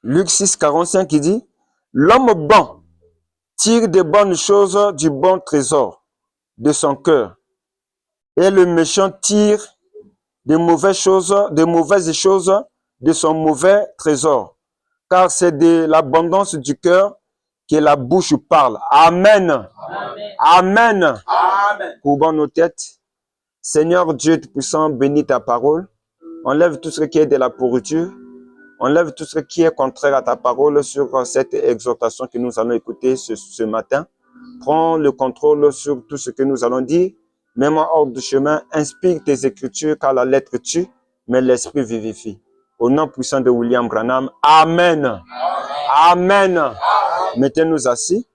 Luc 6, 45, il dit, l'homme bon tire de bonnes choses du bon trésor de son cœur, et le méchant tire de mauvaises choses de son mauvais trésor. Car c'est de l'abondance du cœur que la bouche parle. Amen. Amen. Amen. Amen. Courbons nos têtes. Seigneur Dieu Tout-Puissant, bénis ta parole. Enlève tout ce qui est de la pourriture. Enlève tout ce qui est contraire à ta parole sur cette exhortation que nous allons écouter ce matin. Prends le contrôle sur tout ce que nous allons dire. Mets-moi hors du chemin. Inspire tes écritures car la lettre tue, mais l'esprit vivifie. Au nom puissant de William Branham. Amen. Amen. Amen. Amen. Mettez-nous assis.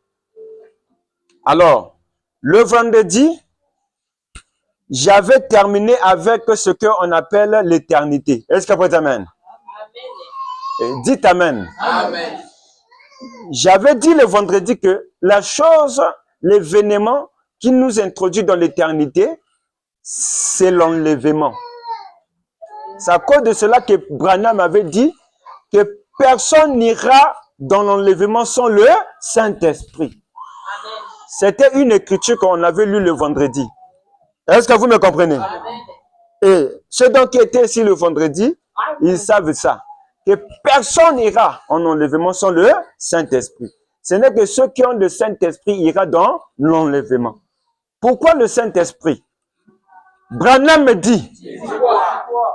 Alors, le vendredi, j'avais terminé avec ce qu'on appelle l'éternité. Est-ce que vous dites Amen? Amen. Dites Amen. Amen. J'avais dit le vendredi que la chose, l'événement qui nous introduit dans l'éternité, c'est l'enlèvement. C'est à cause de cela que Branham avait dit que personne n'ira dans l'enlèvement sans le Saint-Esprit. C'était une écriture qu'on avait lue le vendredi. Est-ce que vous me comprenez? Et ceux donc qui étaient ici le vendredi, ils savent ça. Que personne n'ira en enlèvement sans le Saint-Esprit. Ce n'est que ceux qui ont le Saint-Esprit ira dans l'enlèvement. Pourquoi le Saint-Esprit? Branham me dit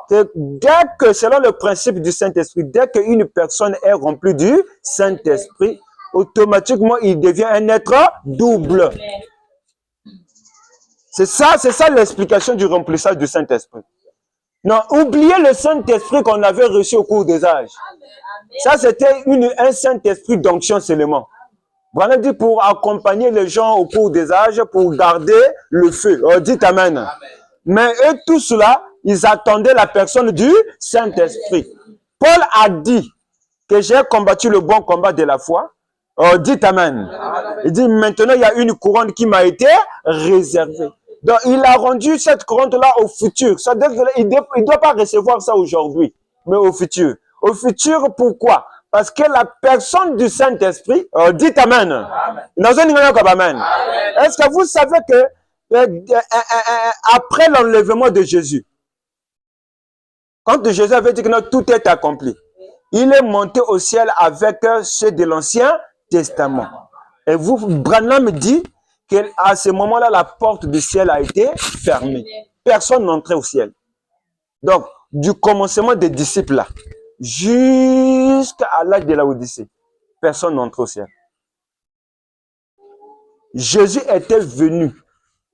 que dès que, selon le principe du Saint-Esprit, dès qu'une personne est remplie du Saint-Esprit, automatiquement, il devient un être double. C'est ça l'explication du remplissage du Saint-Esprit. Non, oubliez le Saint-Esprit qu'on avait reçu au cours des âges. Ça, c'était un Saint-Esprit d'onction seulement. Branham dit pour accompagner les gens au cours des âges, pour garder le feu. Oh, dites Amen. Amen. Mais eux, tout cela, ils attendaient la personne du Saint-Esprit. Paul a dit que j'ai combattu le bon combat de la foi. Oh, dites Amen. Amen. Il dit maintenant, il y a une couronne qui m'a été réservée. Donc, il a rendu cette couronne-là au futur. Ça veut dire qu'il ne doit pas recevoir ça aujourd'hui, mais au futur. Au futur, pourquoi? Parce que la personne du Saint-Esprit, oh, dites Amen. Amen. Est-ce que vous savez que après l'enlèvement de Jésus, quand Jésus avait dit que tout est accompli, il est monté au ciel avec ceux de l'Ancien Testament. Et vous, Branham dit qu'à ce moment-là, la porte du ciel a été fermée. Personne n'entrait au ciel. Donc, du commencement des disciples là, jusqu'à l'âge de la Odyssée, personne n'entrait au ciel. Jésus était venu.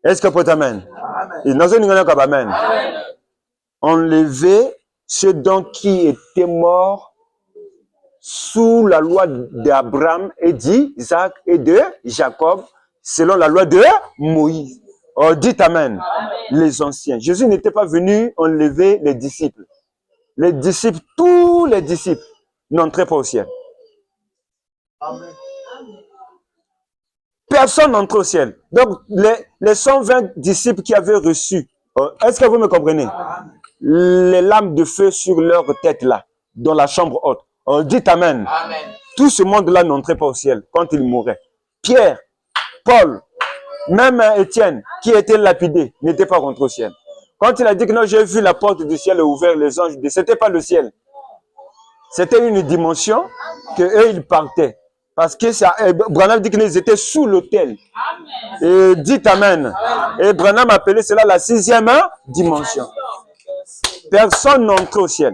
Est-ce que vous Amen? Amen. Enlever ceux dont qui étaient morts sous la loi d'Abraham et d'Isaac et de Jacob, selon la loi de Moïse. Oh, dites Amen. Amen. Les anciens. Jésus n'était pas venu enlever les disciples. Les disciples, tous les disciples, n'entraient pas au ciel. Amen. Personne n'entre au ciel. Donc, les 120 disciples qui avaient reçu, est-ce que vous me comprenez? Les lames de feu sur leur tête là, dans la chambre haute. Dites Amen. Amen. Tout ce monde-là n'entrait pas au ciel quand il mourait. Pierre, Paul, même Étienne, qui était lapidé, n'était pas rentré au ciel. Quand il a dit que non, j'ai vu la porte du ciel ouverte, les anges, c'était pas le ciel. C'était une dimension que eux ils partaient. Parce que ça, Branham dit qu'ils étaient sous l'autel. Et dites Amen. Amen. Et Branham appelait cela la 6e dimension. Personne n'entre au ciel.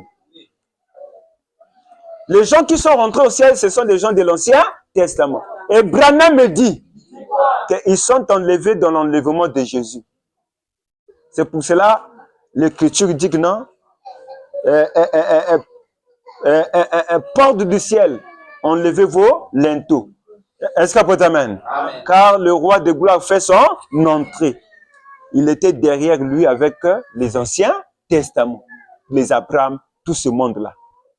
Les gens qui sont rentrés au ciel, ce sont des gens de l'Ancien Testament. Et Branham me dit qu'ils sont enlevés dans l'enlèvement de Jésus. C'est pour cela, l'Écriture dit que non, porte du ciel, enlevez vos linteaux. Est-ce que vous Amen? Amen. Car le roi de gloire fait son entrée. Il était derrière lui avec les anciens testaments, les Abraham, tout ce monde-là.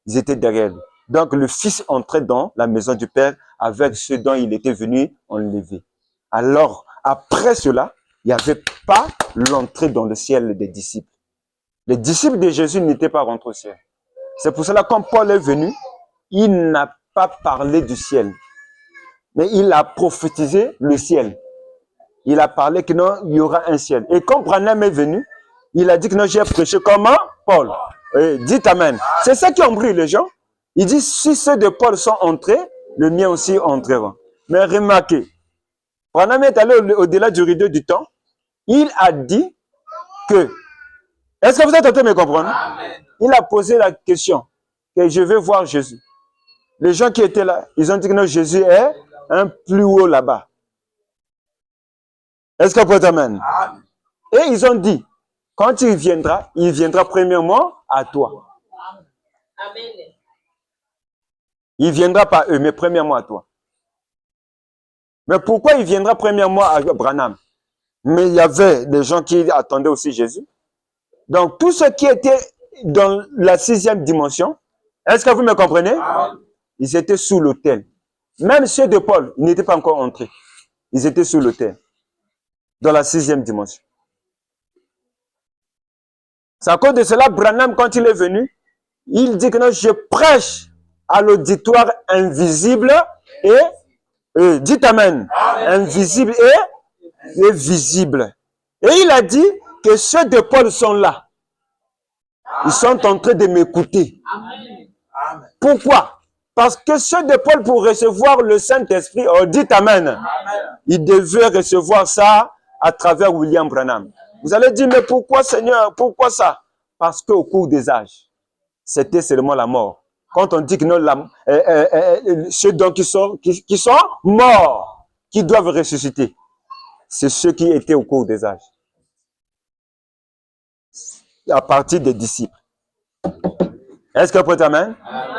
Ils étaient derrière lui. Donc le Fils entrait dans la maison du Père avec ceux dont il était venu enlever. Alors, après cela, il n'y avait pas l'entrée dans le ciel des disciples. Les disciples de Jésus n'étaient pas rentrés au ciel. C'est pour cela que quand Paul est venu, il n'a pas parlé du ciel, mais il a prophétisé le ciel. Il a parlé que non, il y aura un ciel. Et quand Branham est venu, il a dit que non, j'ai prêché comment? Paul. Et dites Amen. C'est ça qui embrouille les gens. Il dit, si ceux de Paul sont entrés, le mien aussi entrera. Mais remarquez, Branham est allé au-delà du rideau du temps. Il a dit que, est-ce que vous êtes en train de me comprendre? Amen. Il a posé la question, que je vais voir Jésus. Les gens qui étaient là, ils ont dit que non, Jésus est un plus haut là-bas. Est-ce que vous êtes Amen? Et ils ont dit, quand il viendra premièrement à toi. Amen. Il viendra pas eux, mais premièrement à toi. Mais pourquoi il viendra premièrement à Branham? Mais il y avait des gens qui attendaient aussi Jésus. Donc, tous ceux qui étaient dans la 6e dimension, est-ce que vous me comprenez? Ils étaient sous l'autel. Même ceux de Paul, ils n'étaient pas encore entrés. Ils étaient sous l'autel. Dans la 6e dimension. C'est à cause de cela, Branham, quand il est venu, il dit que non, je prêche à l'auditoire invisible et dites Amen. Invisible et visible. Et il a dit que ceux de Paul sont là. Ils sont en train de m'écouter. Pourquoi? Parce que ceux de Paul, pour recevoir le Saint-Esprit, dites Amen. Ils devaient recevoir ça à travers William Branham. Vous allez dire, mais pourquoi Seigneur? Pourquoi ça? Parce qu'au cours des âges, c'était seulement la mort. Quand on dit que non, ceux donc qui sont morts, qui doivent ressusciter, c'est ceux qui étaient au cours des âges. À partir des disciples. Est-ce que vous pouvez Amen?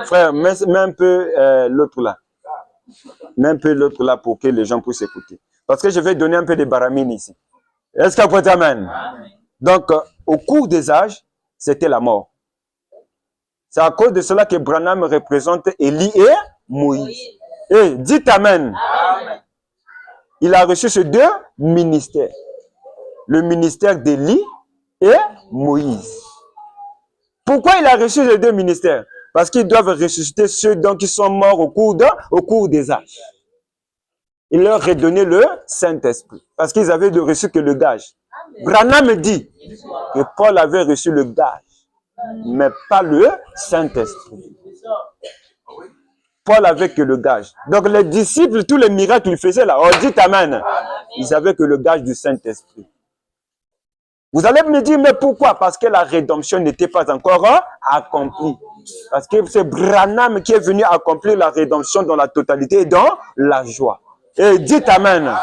Frère, mets un peu l'autre là. Mets un peu l'autre là pour que les gens puissent écouter. Parce que je vais donner un peu de baramine ici. Est-ce que vous pouvez Amen? Donc, au cours des âges, c'était la mort. C'est à cause de cela que Branham représente Élie et Moïse. Et dites Amen. Amen. Il a reçu ces deux ministères. Le ministère d'Élie et Moïse. Pourquoi il a reçu les deux ministères? Parce qu'ils doivent ressusciter ceux qui sont morts au cours des âges. Il leur a donné le Saint-Esprit. Parce qu'ils avaient reçu que le gage. Branham dit que Paul avait reçu le gage, mais pas le Saint-Esprit. Paul avait que le gage. Donc les disciples, tous les miracles qu'ils faisaient là, on dit Amen. Ils avaient que le gage du Saint-Esprit. Vous allez me dire, mais pourquoi? Parce que la rédemption n'était pas encore accomplie. Parce que c'est Branham qui est venu accomplir la rédemption dans la totalité et dans la joie. Et dites Amen.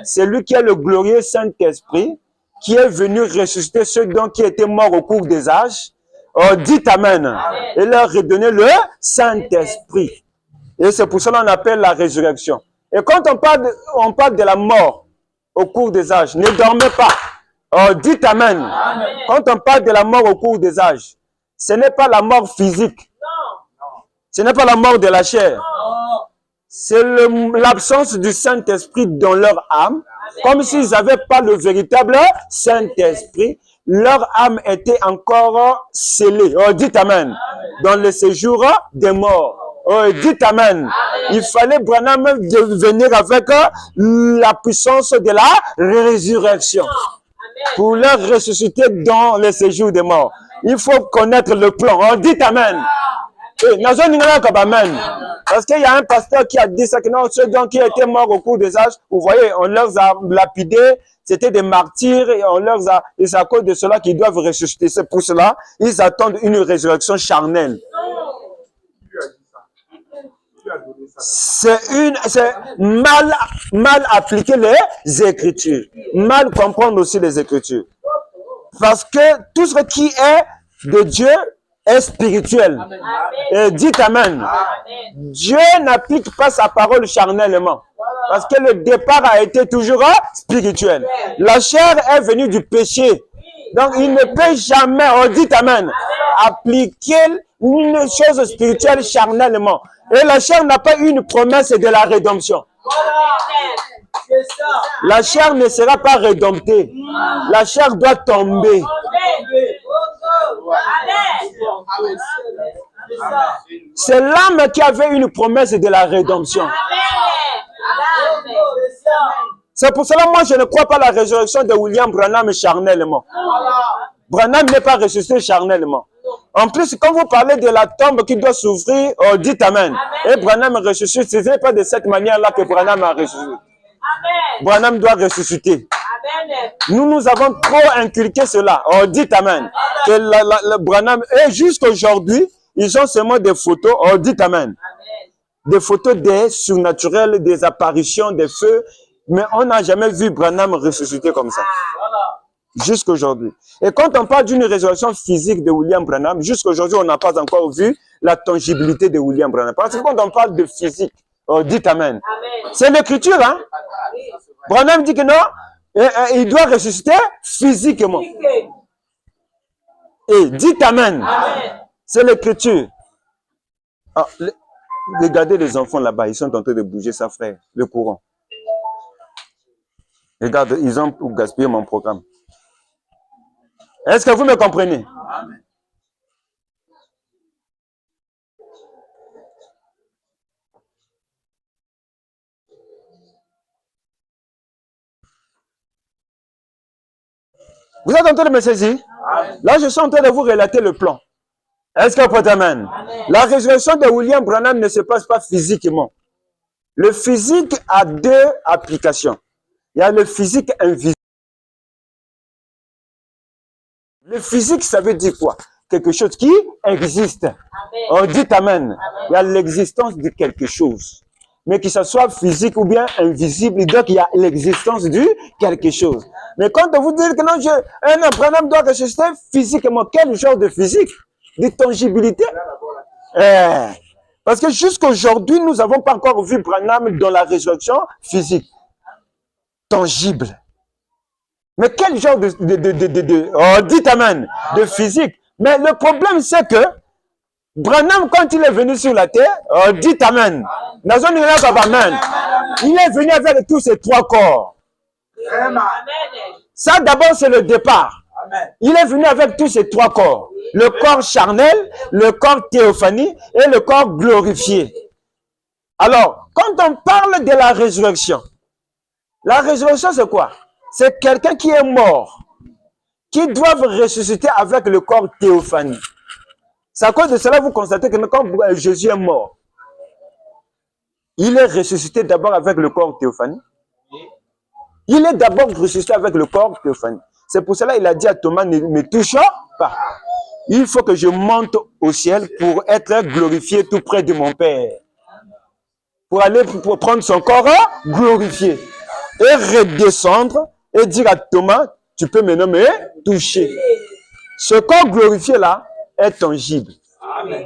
C'est lui qui est le glorieux Saint-Esprit, qui est venu ressusciter ceux qui étaient morts au cours des âges. Oh, dites Amen. Et leur redonner le Saint-Esprit. Et c'est pour cela qu'on appelle la résurrection. Et quand on parle de la mort au cours des âges, ne dormez pas. Oh, dites Amen. Quand on parle de la mort au cours des âges, ce n'est pas la mort physique. Ce n'est pas la mort de la chair. C'est l'absence du Saint-Esprit dans leur âme. Comme s'ils n'avaient pas le véritable Saint-Esprit. Leur âme était encore scellée. Oh, dites Amen. Dans le séjour des morts. Oh, dites Amen. Il fallait Branham venir avec la puissance de la résurrection. Pour leur ressusciter dans le séjour des morts. Il faut connaître le plan. Oh, dites Amen. Amen. Parce qu'il y a un pasteur qui a dit ça, que non, ceux qui étaient morts au cours des âges, vous voyez, on leur a lapidés, c'était des martyrs, et et c'est à cause de cela qu'ils doivent ressusciter. C'est pour cela, ils attendent une résurrection charnelle. C'est mal appliquer les Écritures. Mal comprendre aussi les Écritures. Parce que tout ce qui est de Dieu est spirituel. Et dites Amen. Dieu n'applique pas sa parole charnellement. Parce que le départ a été toujours spirituel. La chair est venue du péché. Donc il ne peut jamais, dites Amen, appliquer une chose spirituelle charnellement. Et la chair n'a pas une promesse de la rédemption. La chair ne sera pas rédemptée. La chair doit tomber. C'est l'âme qui avait une promesse de la rédemption. C'est pour cela, moi, je ne crois pas à la résurrection de William Branham charnellement. Branham n'est pas ressuscité charnellement. En plus, quand vous parlez de la tombe qui doit s'ouvrir, oh, dites Amen. Et Branham ressuscite, ce n'est pas de cette manière-là que Branham a ressuscité. Branham doit ressusciter. Nous avons trop inculqué cela. Oh, dites Amen. Que le Branham, et jusqu'aujourd'hui, ils ont seulement des photos. Oh, dites Amen. Des photos des surnaturels, des apparitions, des feux. Mais on n'a jamais vu Branham ressusciter comme ça. Jusqu'aujourd'hui. Et quand on parle d'une résurrection physique de William Branham, jusqu'aujourd'hui, on n'a pas encore vu la tangibilité de William Branham. Parce que quand on parle de physique, oh, dites Amen. C'est l'écriture, hein? Branham dit que non, il doit ressusciter physiquement. Et dites Amen. C'est l'écriture. Ah, regardez les enfants là-bas, ils sont en train de bouger ça, frère, le courant. Regarde, ils ont gaspillé mon programme. Est-ce que vous me comprenez? Amen. Vous êtes en train de me saisir? Amen. Là, je suis en train de vous relater le plan. Est-ce que vous pouvez Amen? La résurrection de William Branham ne se passe pas physiquement. Le physique a deux applications. Il y a le physique invisible. Le physique, ça veut dire quoi? Quelque chose qui existe. On dit Amen. Il y a l'existence de quelque chose. Mais que ce soit physique ou bien invisible, donc il y a l'existence de quelque chose. Mais quand vous dites que non, un Branham doit ressusciter physiquement, quel genre de physique? De tangibilité? Parce que jusqu'aujourd'hui, nous n'avons pas encore vu Branham dans la résurrection physique. Tangible. Mais quel genre oh, dites Amen, de physique. Mais le problème, c'est que Branham, quand il est venu sur la terre, oh, dites Amen. Il est venu avec tous ses trois corps. Ça, d'abord, c'est le départ. Il est venu avec tous ses trois corps. Le corps charnel, le corps théophanie et le corps glorifié. Alors, quand on parle de la résurrection c'est quoi? C'est quelqu'un qui est mort, qui doit ressusciter avec le corps théophanie. C'est à cause de cela que vous constatez que quand Jésus est mort, il est ressuscité d'abord avec le corps théophanie. Il est d'abord ressuscité avec le corps théophanie. C'est pour cela qu'il a dit à Thomas, ne me touche pas. Il faut que je monte au ciel pour être glorifié tout près de mon Père. Pour aller pour prendre son corps glorifié. Et redescendre et dire à Thomas, tu peux maintenant me toucher. Ce corps glorifié là est tangible.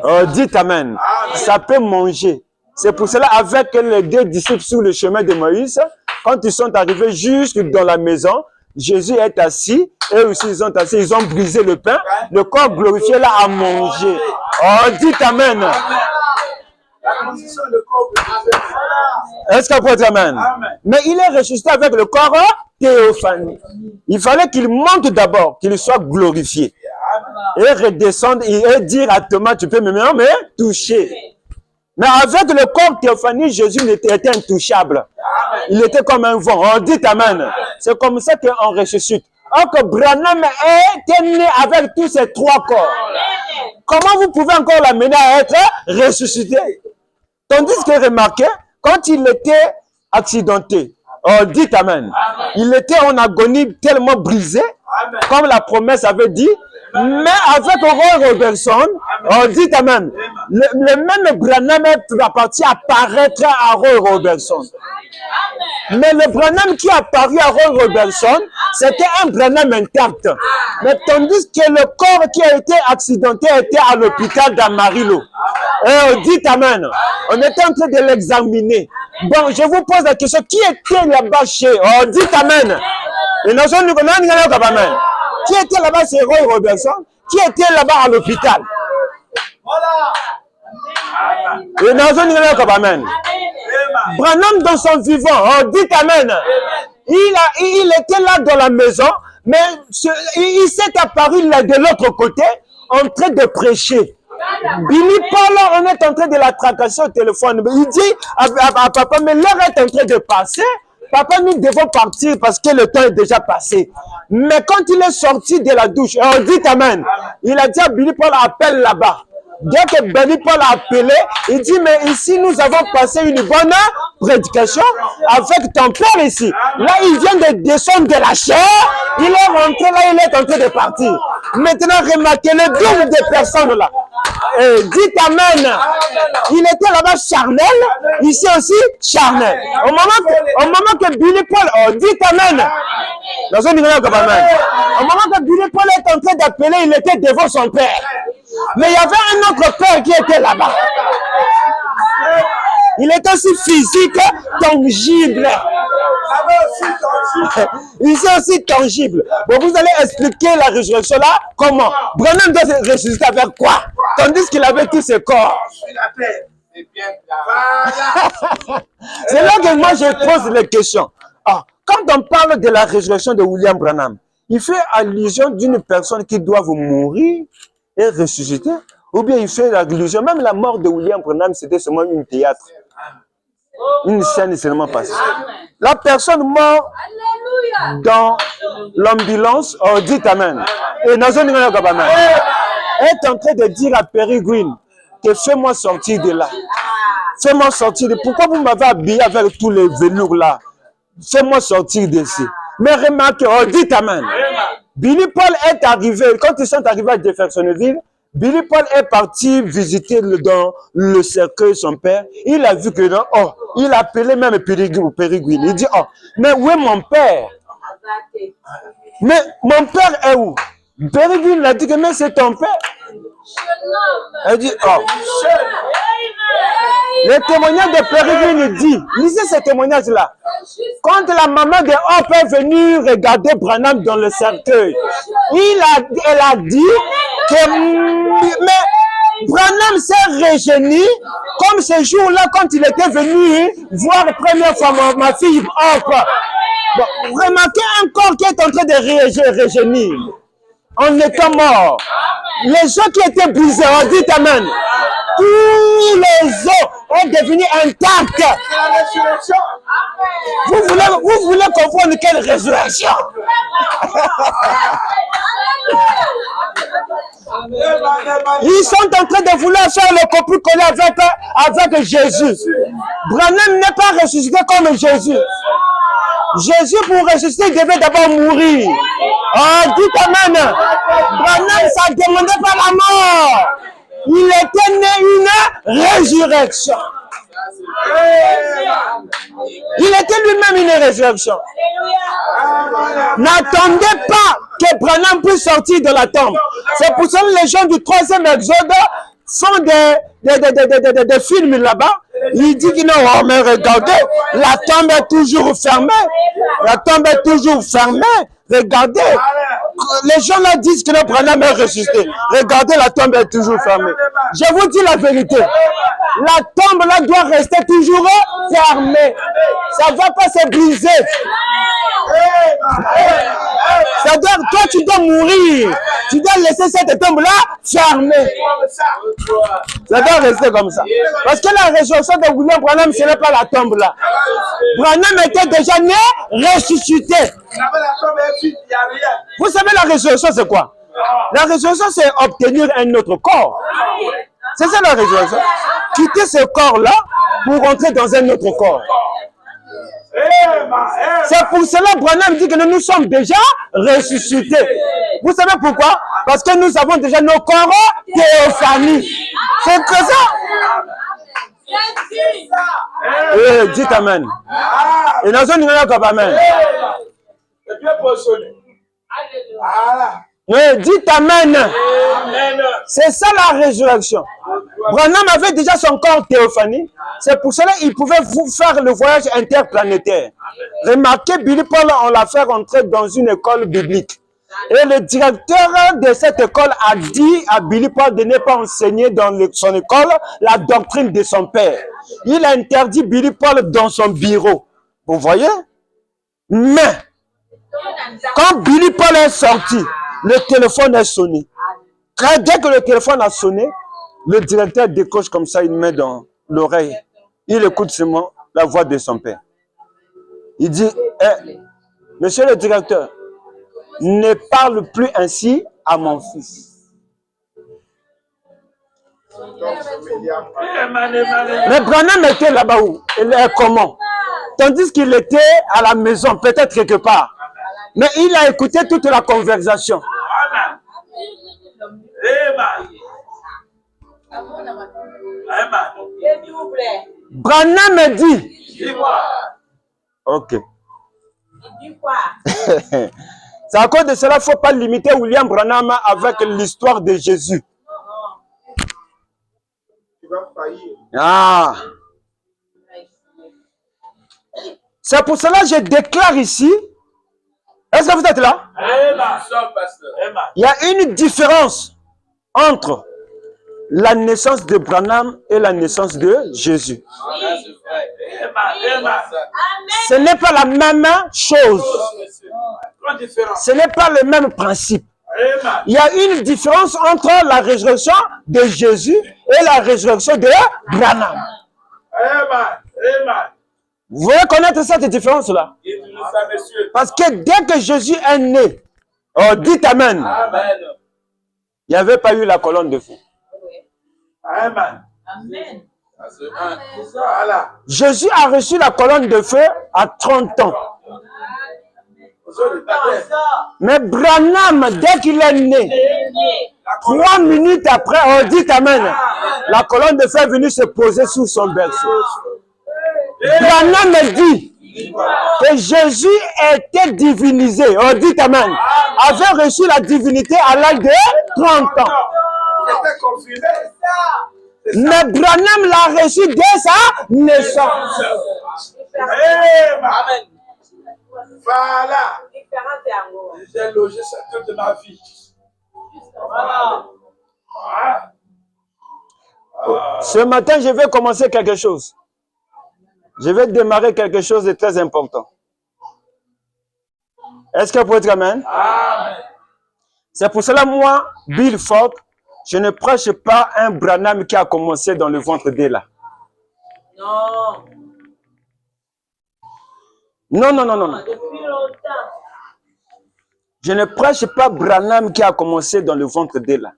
Oh, dites Amen. Ça peut manger. C'est pour cela, avec les deux disciples sur le chemin de Moïse, quand ils sont arrivés jusque dans la maison, Jésus est assis, et aussi ils sont assis, ils ont brisé le pain, le corps glorifié là a mangé. Oh, dites Amen. Est-ce qu'on peut dire Amen? Mais il est ressuscité avec le corps théophanie. Il fallait qu'il monte d'abord, qu'il soit glorifié. Et redescendre et dire à Thomas, tu peux me toucher. Mais avec le corps théophanie, Jésus était intouchable. Il était comme un vent. On dit Amen. C'est comme ça qu'on ressuscite. Or que Branham est né avec tous ces trois corps. Comment vous pouvez encore l'amener à être ressuscité? Tandis que remarquez, quand il était accidenté, on dit Amen. Il était en agonie tellement brisé, comme la promesse avait dit. Mais avec Roy Robertson, on dit Amen. Le même Branham est parti apparaître à Roy Robertson. Mais le Branham qui est apparu à Roy Robertson, c'était un Branham intact. Mais tandis que le corps qui a été accidenté était à l'hôpital d'Amarillo. Et on dit Amen. On était en train de l'examiner. Bon, je vous pose la question, qui était là-bas chez? On dit Amen. Et nous sommes Amen. Qui était là-bas chez Roy Robertson? Qui était là-bas à l'hôpital? Et nous sommes Amen. Branham dans son vivant, on dit Amen. Il était là dans la maison, mais il s'est apparu là de l'autre côté en train de prêcher. Billy Paul, on est en train de la tracasser au téléphone. Il dit à papa, mais l'heure est en train de passer. Papa, nous devons partir parce que le temps est déjà passé. Mais quand il est sorti de la douche, on dit amen. Il a dit à Billy Paul, appelle là-bas. Dès que Billy Paul a appelé, il dit, mais ici, nous avons passé une bonne prédication avec ton père ici. Là, il vient de descendre de la chair. Il est rentré là, il est en train de partir. Maintenant, remarquez le double de personnes là. Dites amen. Il était là-bas charnel, ici aussi charnel. Au moment que Billy Paul, dites amen. Au moment que Billy Paul est en train d'appeler, il était devant son père. Mais il y avait un autre père qui était là-bas. Il est aussi physique, tangible. Il est aussi tangible. Bon, vous allez expliquer la résurrection là, comment? Branham doit se ressusciter avec quoi? Tandis qu'il avait tous ses corps. C'est là que moi je pose les questions. Quand on parle de la résurrection de William Branham, il fait allusion d'une personne qui doit mourir et ressusciter, ou bien il fait allusion, même la mort de William Branham, c'était seulement une théâtre. Une scène seulement passée. La personne mort dans l'ambulance, dites amen. Et dans un est en train de dire à Perry Green que fais-moi sortir de là. Fais-moi sortir de... Pourquoi vous m'avez habillé avec tous les velours là? Fais-moi sortir d'ici. Mais remarquez, dites amen. Billy Paul est arrivé, quand ils sont arrivés à Jeffersonville, Billy Paul est parti visiter dans le cercueil son père. Il a vu que il a appelé même Perry Green. Il dit, mais où est mon père? Mais mon père est où? Perry Green a dit que mais c'est ton père. Elle dit, le témoignage de Perry Green dit, lisez ce témoignage-là. Quand la maman de Hope est venue regarder Branham dans le cercueil, elle a dit que mais Branham s'est rajeuni comme ce jour-là quand il était venu voir la première fois ma fille Hope. Bon, remarquez un corps qui est en train de rajeunir en étant mort. Les gens qui étaient brisés, on dit amen. Tous les os ont devenu intacts. Vous voulez comprendre quelle résurrection? Ils sont en train de vouloir faire le copier-coller avec Jésus. Branham n'est pas ressuscité comme Jésus. Jésus, pour ressusciter, il devait d'abord mourir. Dites amen. Branham, ça ne demandait pas la mort. Il était né une résurrection. Il était lui-même une résurrection. N'attendez pas que Branham puisse sortir de la tombe. C'est pour ça que les gens du 3e exode font des films là-bas. Il dit que non, mais regardez, la tombe est toujours fermée. La tombe est toujours fermée. Regardez, les gens là disent que le Branham est ressuscité. Regardez, la tombe est toujours fermée. Je vous dis la vérité. La tombe là doit rester toujours fermée. Ça ne va pas se briser. C'est-à-dire, toi tu dois mourir. Tu dois laisser cette tombe là fermée. Ça doit rester comme ça. Parce que la résurrection de William Branham, ce n'est pas la tombe là. Branham était déjà né, ressuscité. Vous savez la résurrection c'est quoi? La résurrection c'est obtenir un autre corps. C'est ça la résurrection. Quitter ce corps là pour rentrer dans un autre corps. C'est pour cela que Branham dit que nous sommes déjà ressuscités. Vous savez pourquoi? Parce que nous avons déjà nos corps théophanies. C'est que ça. Dites amen. Et dans un numéro comme amen. Dites amen. C'est ça la résurrection. Branham avait déjà son corps théophanie. C'est pour cela qu'il pouvait vous faire le voyage interplanétaire. Remarquez, Billy Paul, on l'a fait rentrer dans une école biblique. Et le directeur de cette école a dit à Billy Paul de ne pas enseigner dans son école la doctrine de son père. Il a interdit Billy Paul dans son bureau. Vous voyez? Mais, quand Billy Paul est sorti, le téléphone a sonné. Dès que le téléphone a sonné, Le directeur décoche comme ça, il met dans l'oreille. Il écoute seulement la voix de son père. Il dit, eh, monsieur le directeur, ne parle plus ainsi à mon fils. Mais Branham était là-bas où? Il est comment? Tandis qu'il était à la maison, peut-être quelque part. Mais il a écouté toute la conversation. Branham me dit. Ok. C'est à cause de cela qu'il ne faut pas limiter William Branham avec l'histoire de Jésus. Ah. C'est pour cela que je déclare ici. Est-ce que vous êtes là? Il y a une différence entre la naissance de Branham et la naissance de Jésus. Ce n'est pas la même chose. Ce n'est pas le même principe. Il y a une différence entre la résurrection de Jésus et la résurrection de Branham. Vous voulez connaître cette différence-là? Parce que dès que Jésus est né, oh, dites Amen. Il n'y avait pas eu la colonne de feu. Amen. Jésus a reçu la colonne de feu à 30 ans. Mais Branham, dès qu'il est né, 3 minutes après, on dit Amen. La colonne de feu est venue se poser sous son berceau. Branham me dit que Jésus était divinisé. On dit Amen. Avait reçu la divinité à l'âge de 30 ans. Mais Branham l'a reçu dès sa naissance. Amen. Voilà. J'ai logé ça toute ma vie. Voilà. Ce matin, je vais commencer quelque chose. Je vais démarrer quelque chose de très important. Est-ce que vous pouvez dire Amen? Amen. C'est pour cela, moi, Bill Ford, je ne prêche pas un Branham qui a commencé dans le ventre d'Ella. Non. Non, non, non, non. Depuis longtemps. Je ne prêche pas Branham qui a commencé dans le ventre d'Ella.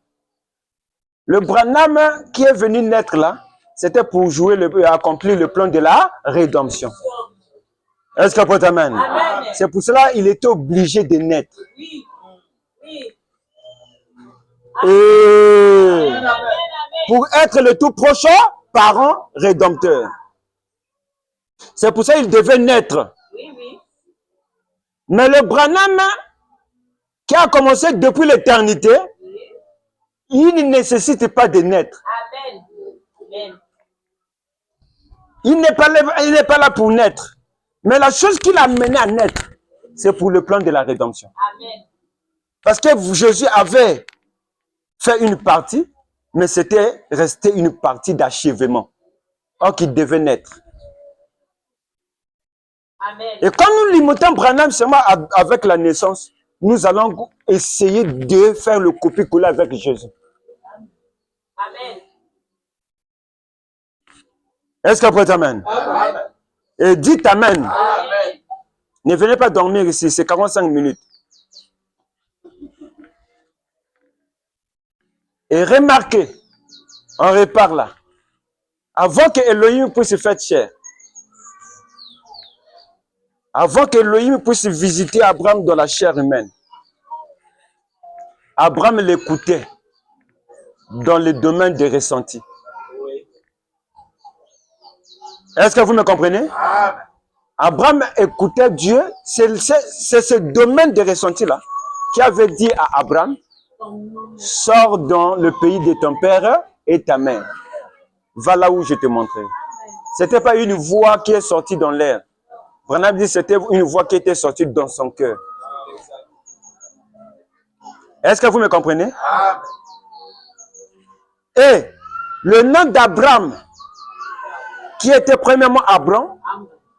Le Branham qui est venu naître là, c'était pour jouer accomplir le plan de la rédemption. Est-ce que vous pouvez dire Amen? C'est pour cela qu'il était obligé de naître. Oui. Oui. Et pour être le tout prochain parent rédempteur. C'est pour ça qu'il devait naître. Oui, oui. Mais le Branham qui a commencé depuis l'éternité, il ne nécessite pas de naître. Amen. Amen. Il n'est pas là pour naître. Mais la chose qui l'a mené à naître, c'est pour le plan de la rédemption. Amen. Parce que Jésus avait fait une partie, mais c'était resté une partie d'achèvement. Or qu'il devait naître. Amen. Et quand nous limitons Branham seulement avec la naissance, nous allons essayer de faire le copier-coller avec Jésus. Amen. Est-ce que vous pouvez dire Amen? Amen. Et dites Amen. Amen. Ne venez pas dormir ici, c'est 45 minutes. Et remarquez, on repart là. Avant que Elohim puisse se faire chair, avant que Elohim puisse visiter Abraham dans la chair humaine, Abraham l'écoutait dans le domaine des ressentis. Est-ce que vous me comprenez? Abraham écoutait Dieu. C'est ce domaine des ressentis-là qui avait dit à Abraham, sors dans le pays de ton père et ta mère. Va là où je te montrerai. Ce n'était pas une voix qui est sortie dans l'air. Branham dit c'était une voix qui était sortie dans son cœur. Est-ce que vous me comprenez? Et le nom d'Abraham, qui était premièrement Abraham,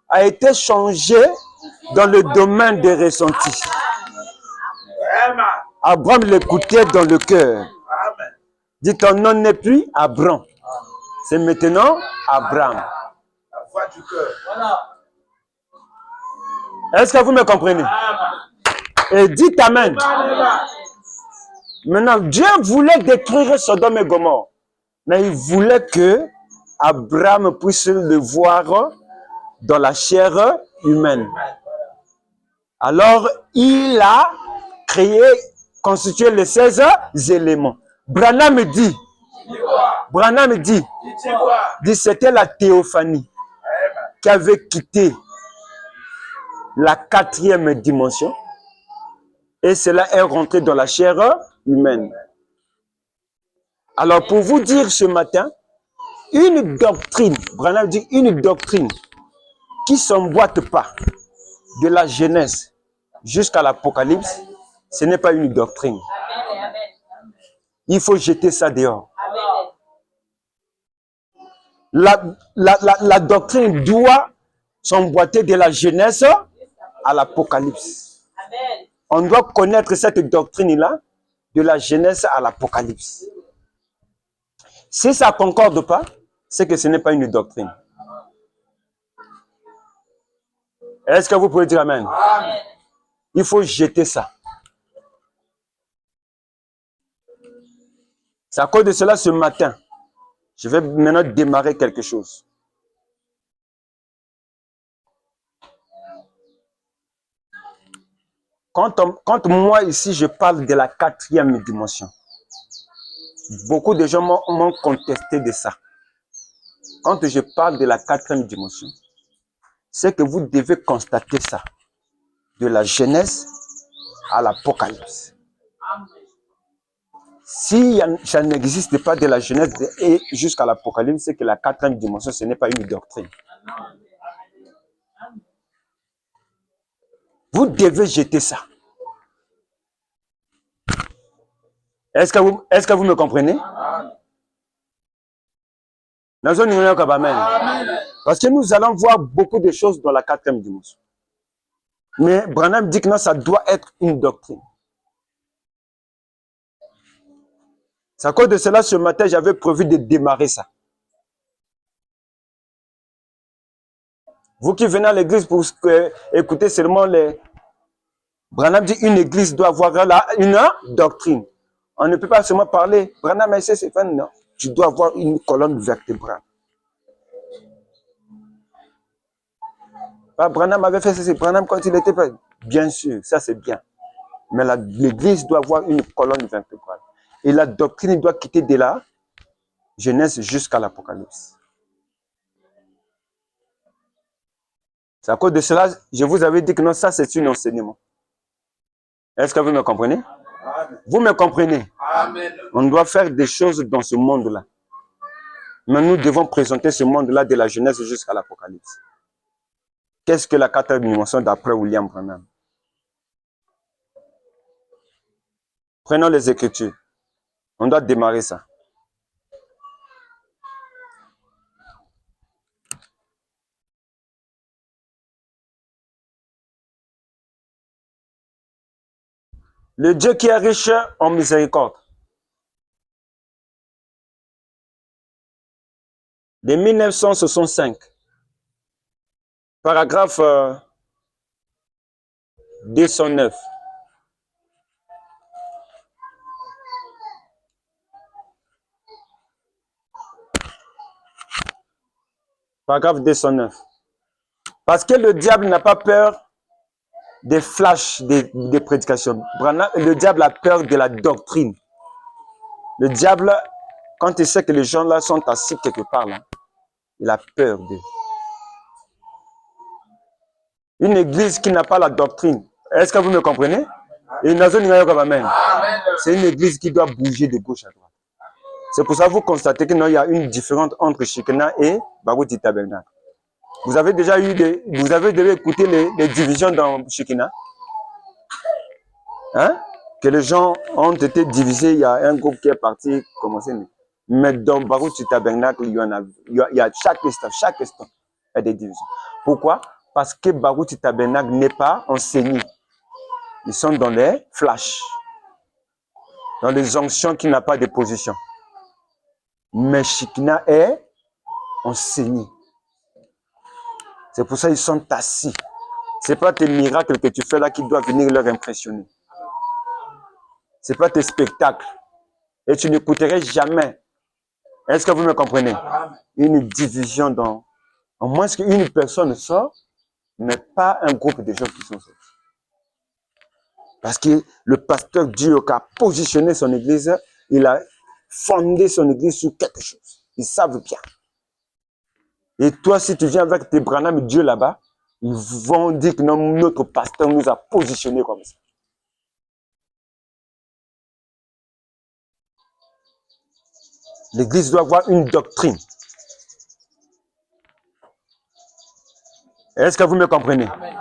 a été changé dans le domaine des ressentis. Abraham l'écoutait dans le cœur. Dis, ton nom n'est plus Abraham. C'est maintenant Abraham. La voix du cœur. Voilà. Est-ce que vous me comprenez? Et dites Amen. Maintenant, Dieu voulait détruire Sodome et Gomorrhe. Mais il voulait que Abraham puisse le voir dans la chair humaine. Alors, il a créé, constitué les 16 éléments. Branham dit, c'était la théophanie qui avait quitté la 4e dimension et cela est rentré dans la chair humaine. Alors, pour vous dire ce matin, une doctrine, Branham dit une doctrine qui ne s'emboîte pas de la Genèse jusqu'à l'Apocalypse, ce n'est pas une doctrine. Il faut jeter ça dehors. La doctrine doit s'emboîter de la Genèse à l'Apocalypse. On doit connaître cette doctrine-là de la Genèse à l'Apocalypse. Si ça ne concorde pas, c'est que ce n'est pas une doctrine. Est-ce que vous pouvez dire Amen? Amen. Il faut jeter ça. C'est à cause de cela, ce matin, je vais maintenant démarrer quelque chose. Quand moi ici, je parle de la 4e dimension, beaucoup de gens m'ont contesté de ça. Quand je parle de la 4e dimension, c'est que vous devez constater ça. De la Genèse à l'Apocalypse. Si ça n'existe pas de la Genèse et jusqu'à l'Apocalypse, c'est que la 4e dimension, ce n'est pas une doctrine. Vous devez jeter ça. Est-ce que vous me comprenez? Parce que nous allons voir beaucoup de choses dans la 4e dimension. Mais Branham dit que non, ça doit être une doctrine. C'est à cause de cela, ce matin, j'avais prévu de démarrer ça. Vous qui venez à l'église pour écouter seulement les... Branham dit une église doit avoir une doctrine. On ne peut pas seulement parler. Branham, c'est pas non. Tu dois avoir une colonne vertébrale. Branham avait fait ça. Branham quand il était pas. Bien sûr, ça c'est bien. Mais l'église doit avoir une colonne vertébrale. Et la doctrine doit quitter de la Genèse jusqu'à l'Apocalypse. C'est à cause de cela, je vous avais dit que non, ça c'est un enseignement. Est-ce que vous me comprenez? Amen. Vous me comprenez? Amen. On doit faire des choses dans ce monde-là. Mais nous devons présenter ce monde-là de la Genèse jusqu'à l'Apocalypse. Qu'est-ce que la 4e dimension d'après William Branham? Prenons les Écritures. On doit démarrer ça. Le Dieu qui est riche en miséricorde. De 1965. Paragraphe 209. Paragraphe 209. Parce que le diable n'a pas peur des flashs des prédications. Le diable a peur de la doctrine. Le diable, quand il sait que les gens là sont assis quelque part là, il a peur d'eux. Une église qui n'a pas la doctrine. Est-ce que vous me comprenez? C'est une église qui doit bouger de gauche à droite. C'est pour ça que vous constatez qu'il y a une différence entre Shekinah et Baruti Tabernacle. Vous avez déjà écouté les divisions dans Shekinah? Hein? Que les gens ont été divisés, il y a un groupe qui est parti commencer. Mais dans Baruti Tabernacle, il y a chaque instant, il y a des divisions. Pourquoi? Parce que Baruti Tabernacle n'est pas enseigné. Ils sont dans les flashs, dans les onctions qui n'ont pas de position. mais Shekinah est enseigné. C'est pour ça qu'ils sont assis. Ce n'est pas tes miracles que tu fais là qui doivent venir leur impressionner. Ce n'est pas tes spectacles. Et tu n'écouterais jamais. Est-ce que vous me comprenez? Une division dans... Au moins qu'une personne sort, mais pas un groupe de gens qui sont sortis. Parce que le pasteur Dieu qui a positionné son église, il a fondé son église sur quelque chose. Ils savent bien. Et toi, si tu viens avec tes Branham Dieu là-bas, ils vont dire que non, notre pasteur nous a positionnés comme ça. L'église doit avoir une doctrine. Est-ce que vous me comprenez? Amen.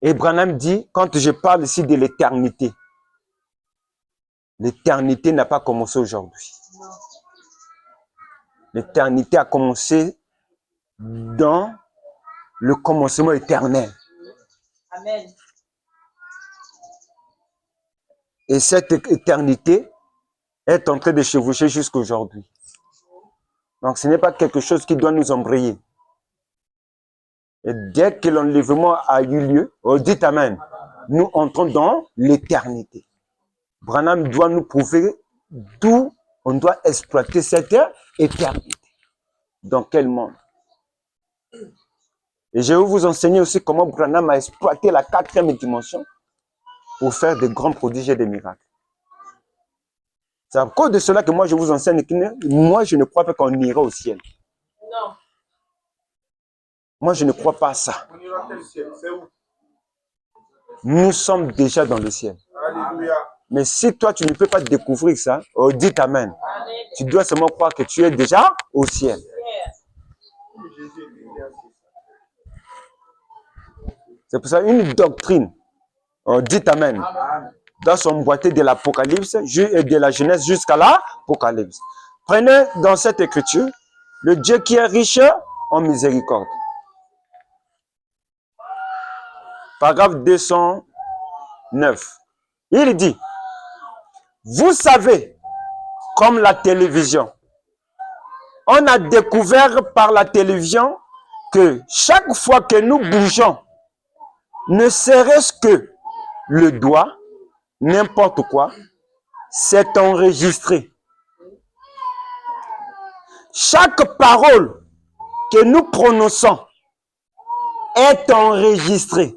Et Branham dit, quand je parle ici de l'éternité, l'éternité n'a pas commencé aujourd'hui. L'éternité a commencé dans le commencement éternel. Amen. Et cette éternité est en train de chevaucher jusqu'à aujourd'hui. Donc ce n'est pas quelque chose qui doit nous embrayer. Et dès que l'enlèvement a eu lieu, on dit Amen, nous entrons dans l'éternité. Branham doit nous prouver d'où on doit exploiter cette éternité. Dans quel monde? Et je vais vous enseigner aussi comment Branham a exploité la 4e dimension pour faire de grands prodiges et des miracles. C'est à cause de cela que moi je vous enseigne que moi je ne crois pas qu'on ira au ciel. Non. Moi, je ne crois pas à ça. Nous sommes déjà dans le ciel. Alléluia. Mais si toi, tu ne peux pas découvrir ça, oh, dis Amen. Amen. Tu dois seulement croire que tu es déjà au ciel. C'est pour ça une doctrine, oh, dis Amen, doit s'emboîter de l'Apocalypse et de la Genèse jusqu'à l'Apocalypse. Prenez dans cette écriture le Dieu qui est riche en miséricorde. Paragraphe 209. Il dit, vous savez, comme la télévision, on a découvert par la télévision que chaque fois que nous bougeons, ne serait-ce que le doigt, n'importe quoi, c'est enregistré. Chaque parole que nous prononçons est enregistrée.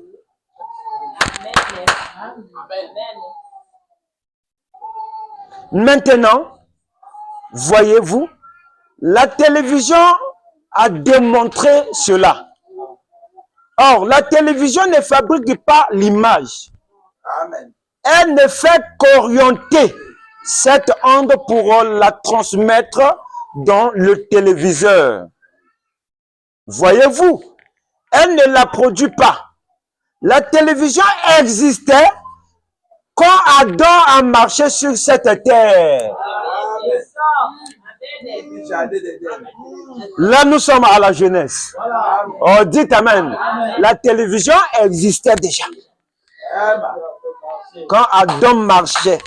Maintenant, voyez-vous, la télévision a démontré cela. Or, la télévision ne fabrique pas l'image. Elle ne fait qu'orienter cette onde pour la transmettre dans le téléviseur. Voyez-vous, elle ne la produit pas. La télévision existait quand Adam a marché sur cette terre. Là, nous sommes à la jeunesse. Oh, dites Amen. La télévision existait déjà. Quand Adam marchait.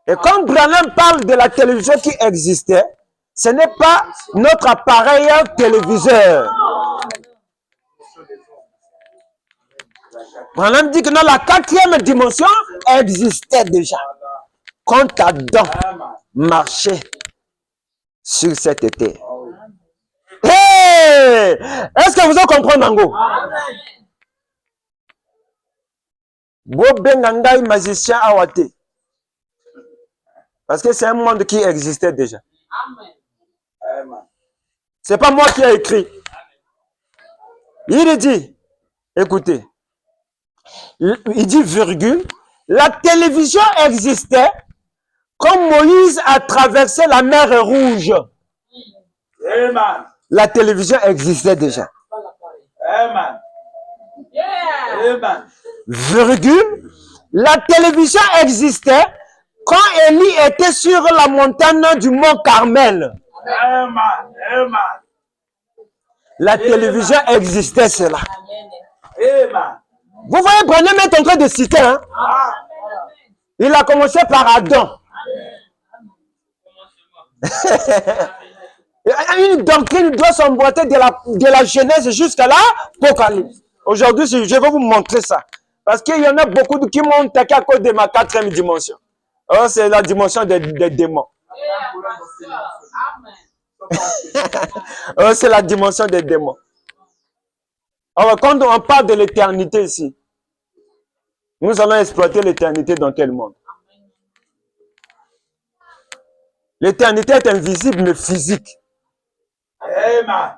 Et quand Branham parle de la télévision qui existait, ce n'est pas notre appareil téléviseur. Branham dit que dans la 4e dimension existait déjà. Quand Adam marchait sur cette terre. Hey! Est-ce que vous en comprenez, Nango? Bobengangai magicien awate. Parce que c'est un monde qui existait déjà. C'est pas moi qui ai écrit. Il dit, écoutez, il dit virgule, la télévision existait quand Moïse a traversé la mer Rouge. Amen. La télévision existait déjà. Amen. Amen. Virgule, la télévision existait quand Élie était sur la montagne du mont Carmel. Amen. Amen. La télévision existait, cela. Amen. Vous voyez, Branham est en train de citer. Hein? Il a commencé par Adam. Une doctrine doit s'emboîter de la Genèse jusqu'à l'Apocalypse. Aujourd'hui, je vais vous montrer ça. Parce qu'il y en a beaucoup qui m'ont attaqué à cause de ma 4e dimension. Oh, c'est la dimension des démons. Oh, c'est la dimension des démons. Alors, quand on parle de l'éternité ici, nous allons exploiter l'éternité dans quel monde? L'éternité est invisible mais physique. Amen.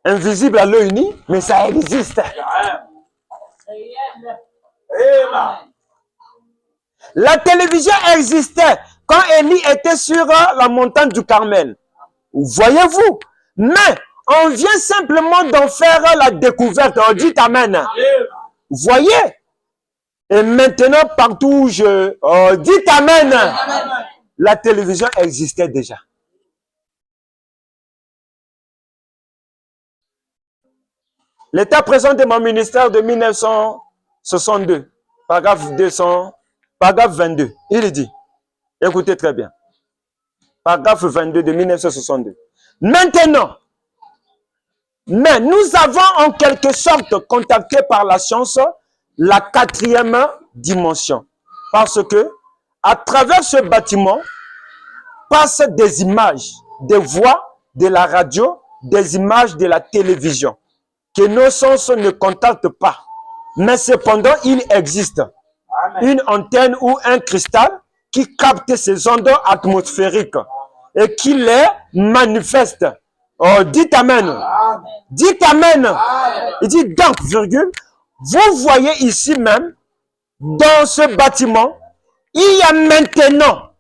Invisible à l'œil nu, mais ça existe. Amen. La télévision existait quand Élie était sur la montagne du Carmel. Voyez-vous? Mais on vient simplement d'en faire la découverte. On dit Amen. Voyez? Et maintenant, partout où je... dites Amen. La télévision existait déjà. L'état présent de mon ministère de 1962, paragraphe 22, il dit, écoutez très bien, paragraphe 22 de 1962. Maintenant, mais nous avons en quelque sorte contacté par la science la 4e dimension. Parce que, à travers ce bâtiment, passent des images, des voix de la radio, des images de la télévision, que nos sens ne contactent pas. Mais cependant, il existe une antenne ou un cristal qui capte ces ondes atmosphériques et qui les manifeste. Oh, dites Amen. Dites Amen. Il dit donc, virgule, vous voyez ici même, dans ce bâtiment, il y a maintenant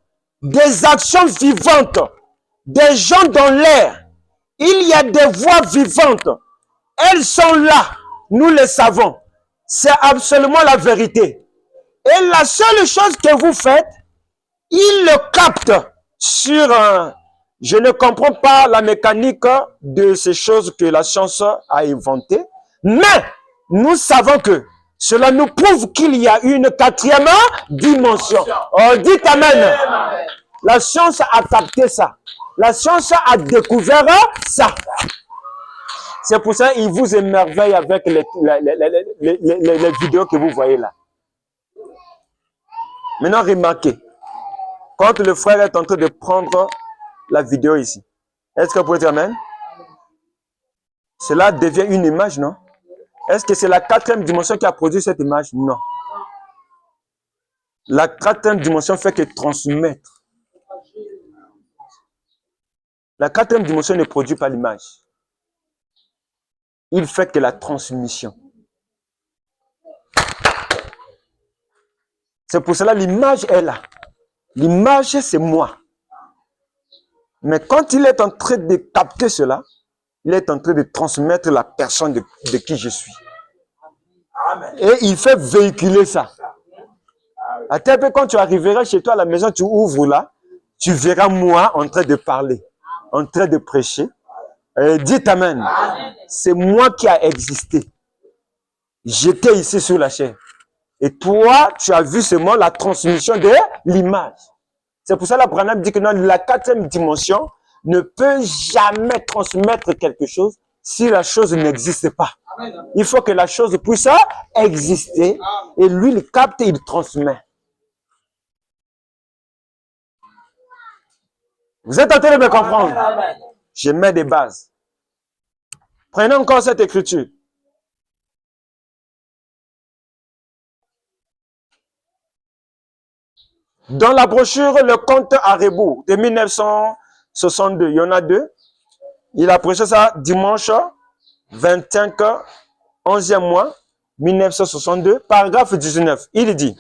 des actions vivantes, des gens dans l'air. Il y a des voix vivantes. Elles sont là. Nous le savons. C'est absolument la vérité. Et la seule chose que vous faites, il le capte sur un... Je ne comprends pas la mécanique de ces choses que la science a inventées. Mais nous savons que cela nous prouve qu'il y a une 4e dimension. Oh, dites Amen. La science a capté ça. La science a découvert ça. C'est pour ça qu'il vous émerveille avec les vidéos que vous voyez là. Maintenant, remarquez. Quand le frère est en train de prendre la vidéo ici, est-ce que vous pouvez dire Amen? Cela devient une image, non? Est-ce que c'est la 4e dimension qui a produit cette image? Non. La 4e dimension fait que transmettre. La 4e dimension ne produit pas l'image. Il fait que la transmission. C'est pour cela l'image est là. L'image, c'est moi. Mais quand il est en train de capter cela, il est en train de transmettre la personne de qui je suis. Et il fait véhiculer ça. À tel point, quand tu arriveras chez toi à la maison, tu ouvres là, tu verras moi en train de parler, en train de prêcher. Dites Amen. C'est moi qui a existé. J'étais ici sur la chair. Et toi, tu as vu seulement la transmission de l'image. C'est pour ça que Branham dit que non, la 4e dimension ne peut jamais transmettre quelque chose si la chose n'existe pas. Il faut que la chose puisse exister et lui, il capte et il transmet. Vous êtes en train de me comprendre? Je mets des bases. Prenez encore cette écriture. Dans la brochure Le Compte à rebours de 1962, il y en a 2. Il a prêché ça dimanche 25, 11e mois, 1962, paragraphe 19. Il dit,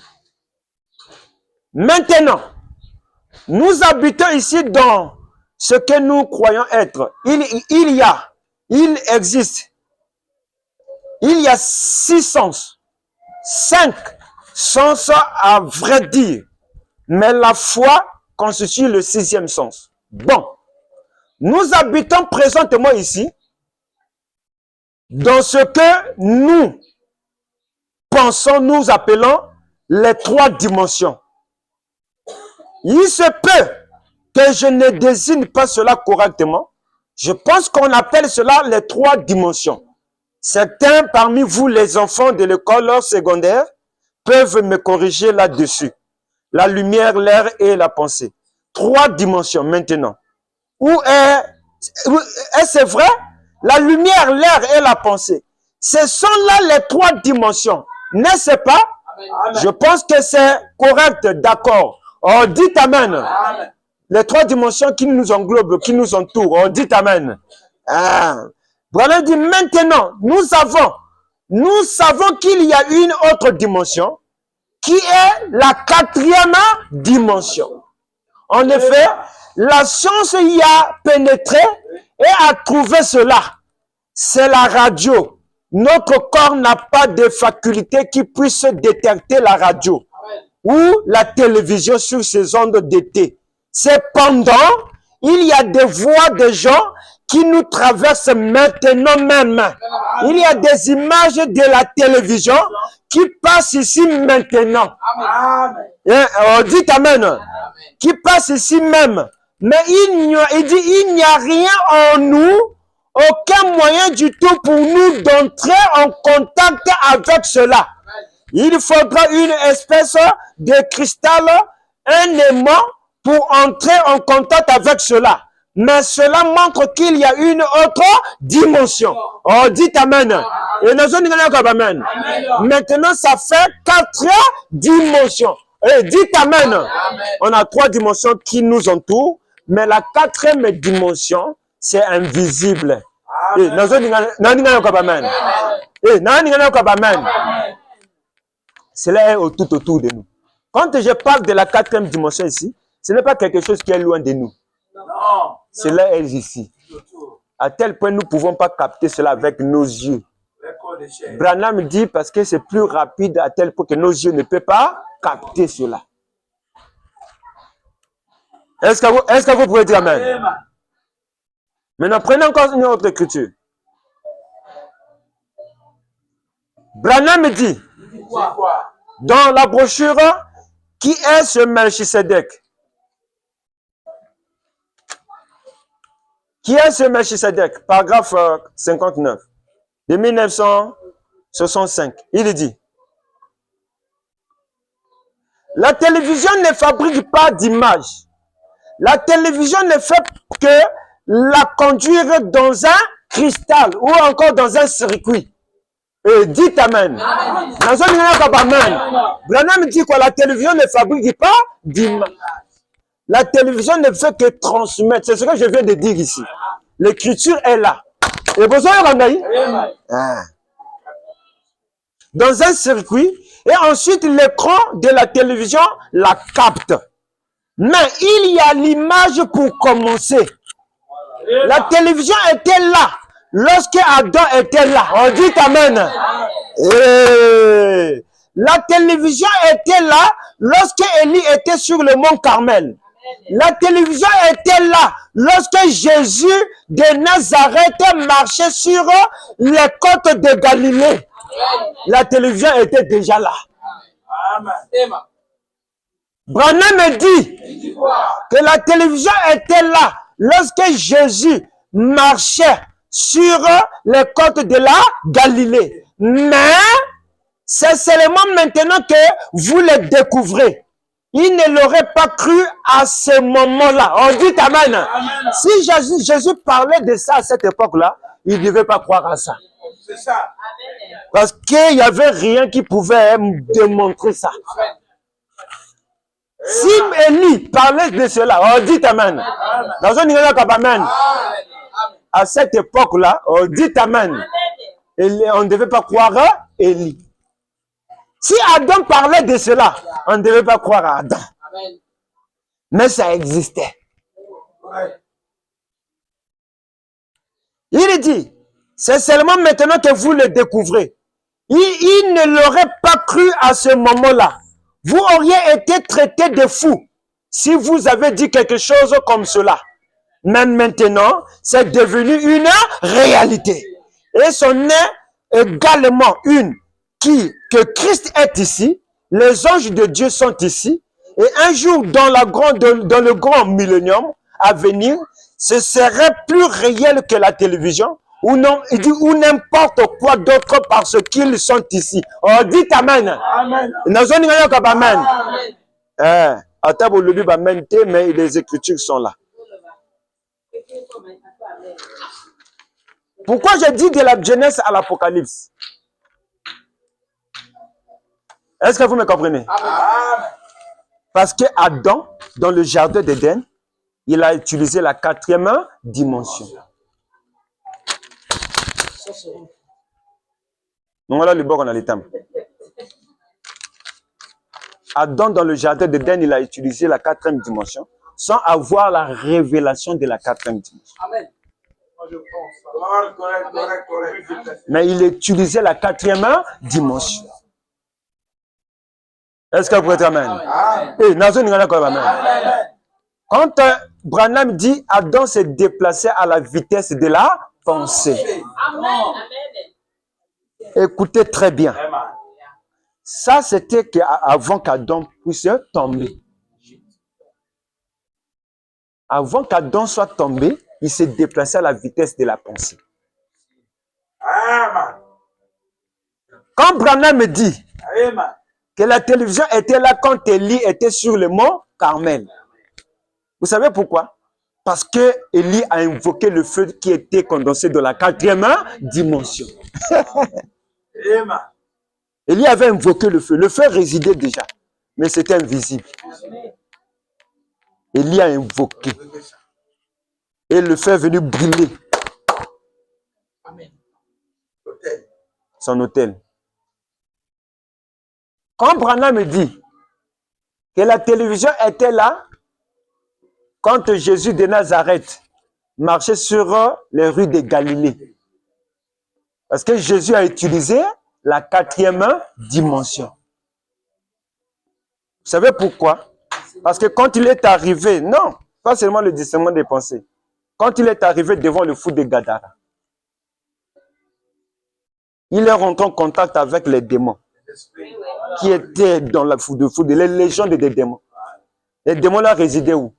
maintenant, nous habitons ici dans ce que nous croyons être. Il existe. Il y a 6 sens. 5 sens à vrai dire. Mais la foi constitue le 6e sens. Bon, nous habitons présentement ici dans ce que nous pensons, nous appelons les 3 dimensions. Il se peut que je ne désigne pas cela correctement, je pense qu'on appelle cela les 3 dimensions. Certains parmi vous, les enfants de l'école secondaire, peuvent me corriger là-dessus. La lumière, l'air et la pensée. 3 dimensions maintenant. Est-ce vrai? La lumière, l'air et la pensée. Ce sont là les 3 dimensions. N'est-ce pas? Amen. Je pense que c'est correct, d'accord. Oh, dites Amen. Amen. Les 3 dimensions qui nous englobent, qui nous entourent. Oh, dites Amen. Ah. Voilà, dit maintenant, nous savons qu'il y a une autre dimension qui est la 4e dimension. En effet, la science y a pénétré et a trouvé cela. C'est la radio. Notre corps n'a pas de faculté qui puisse détecter la radio ou la télévision sur ces ondes d'été. Cependant, il y a des voix de gens qui nous traversent maintenant même. Il y a des images de la télévision qui passent ici maintenant. Amen. Oh, dites Amen. Qui passent ici même. Mais il n'y a rien en nous, aucun moyen du tout pour nous d'entrer en contact avec cela. Il faudra une espèce de cristal, un aimant pour entrer en contact avec cela. Mais cela montre qu'il y a une autre dimension. Oh, dites Amen. Et nous avons Amen. Maintenant, ça fait 4 dimensions. Et dites Amen. On a 3 dimensions qui nous entourent, mais la 4e dimension, c'est invisible. Et nous avons Amen. Et nous avons Amen. Cela est tout autour de nous. Quand je parle de la 4e dimension ici, ce n'est pas quelque chose qui est loin de nous. Non. Cela est ici. À tel point, nous ne pouvons pas capter cela avec nos yeux. Branham dit parce que c'est plus rapide à tel point que nos yeux ne peuvent pas capter cela. Est-ce que vous pouvez dire Amen? Maintenant, prenez encore une autre écriture. Branham dit dans la brochure qui est ce Melchisedec. Qui est ce Melchisedec? Paragraphe 59 de 1965. Il dit: la télévision ne fabrique pas d'image. La télévision ne fait que la conduire dans un cristal ou encore dans un circuit. Et dites Amen. Amen. Branham dit quoi? La télévision ne fabrique pas d'image. La télévision ne fait que transmettre. C'est ce que je viens de dire ici. L'écriture est là. Et vous avez dans un circuit, et ensuite l'écran de la télévision la capte. Mais il y a l'image pour commencer. La télévision était là lorsque Adam était là. On dit Amen. Et la télévision était là lorsque Élie était sur le mont Carmel. La télévision était là lorsque Jésus de Nazareth marchait sur les côtes de Galilée. La télévision était déjà là. Branham dit que la télévision était là lorsque Jésus marchait sur les côtes de la Galilée. Mais c'est seulement maintenant que vous le découvrez. Il ne l'aurait pas cru à ce moment-là. On dit Amen. Amen. Si Jésus parlait de ça à cette époque-là, il ne devait pas croire à ça. C'est ça. Parce qu'il n'y avait rien qui pouvait démontrer ça. Amen. Si Élie parlait de cela, on dit Amen. Dans un Amen. À cette époque-là, on dit Amen. On ne devait pas croire à Élie. Si Adam parlait de cela, on ne devait pas croire à Adam. Amen. Mais ça existait. Ouais. Il dit, c'est seulement maintenant que vous le découvrez. Il ne l'aurait pas cru à ce moment-là. Vous auriez été traité de fou si vous avez dit quelque chose comme cela. Mais maintenant, c'est devenu une réalité. Et ce n'est également que Christ est ici, les anges de Dieu sont ici, Et un jour, dans le grand millénium à venir, ce serait plus réel que la télévision ou non, il dit, ou n'importe quoi d'autre parce qu'ils sont ici. Oh, dites Amen. Amen. Amen. Mais les Écritures sont là. Pourquoi j'ai dit de la Genèse à l'Apocalypse? Est-ce que vous me comprenez? Amen. Parce que Adam, dans le jardin d'Éden, il a utilisé la 4e dimension. Donc voilà le bord on a les thèmes. Adam, dans le jardin d'Éden, il a utilisé la 4e dimension sans avoir la révélation de la 4e dimension. Amen. Correct. Mais il utilisait la 4e dimension. Est-ce que vous pouvez dire Amen? Quand Branham dit Adam s'est déplacé à la vitesse de la pensée. Amen. Écoutez très bien. Ça, c'était avant qu'Adam puisse tomber. Avant qu'Adam soit tombé, il s'est déplacé à la vitesse de la pensée. Amen. Quand Branham me dit que la télévision était là quand Élie était sur le mont Carmel, vous savez pourquoi? Parce que Élie a invoqué le feu qui était condensé dans la 4e dimension. Amen. Élie avait invoqué le feu. Le feu résidait déjà, mais c'était invisible. Élie a invoqué. Et le feu est venu brûler son autel. Quand Branham me dit que la télévision était là, quand Jésus de Nazareth marchait sur les rues de Galilée, parce que Jésus a utilisé la 4e dimension. Vous savez pourquoi? Parce que quand il est arrivé, non, pas seulement le discernement des pensées, quand il est arrivé devant le fou de Gadara, il est rentré en contact avec les démons qui étaient dans la foule, les légions des démons. Les démons là résidaient où?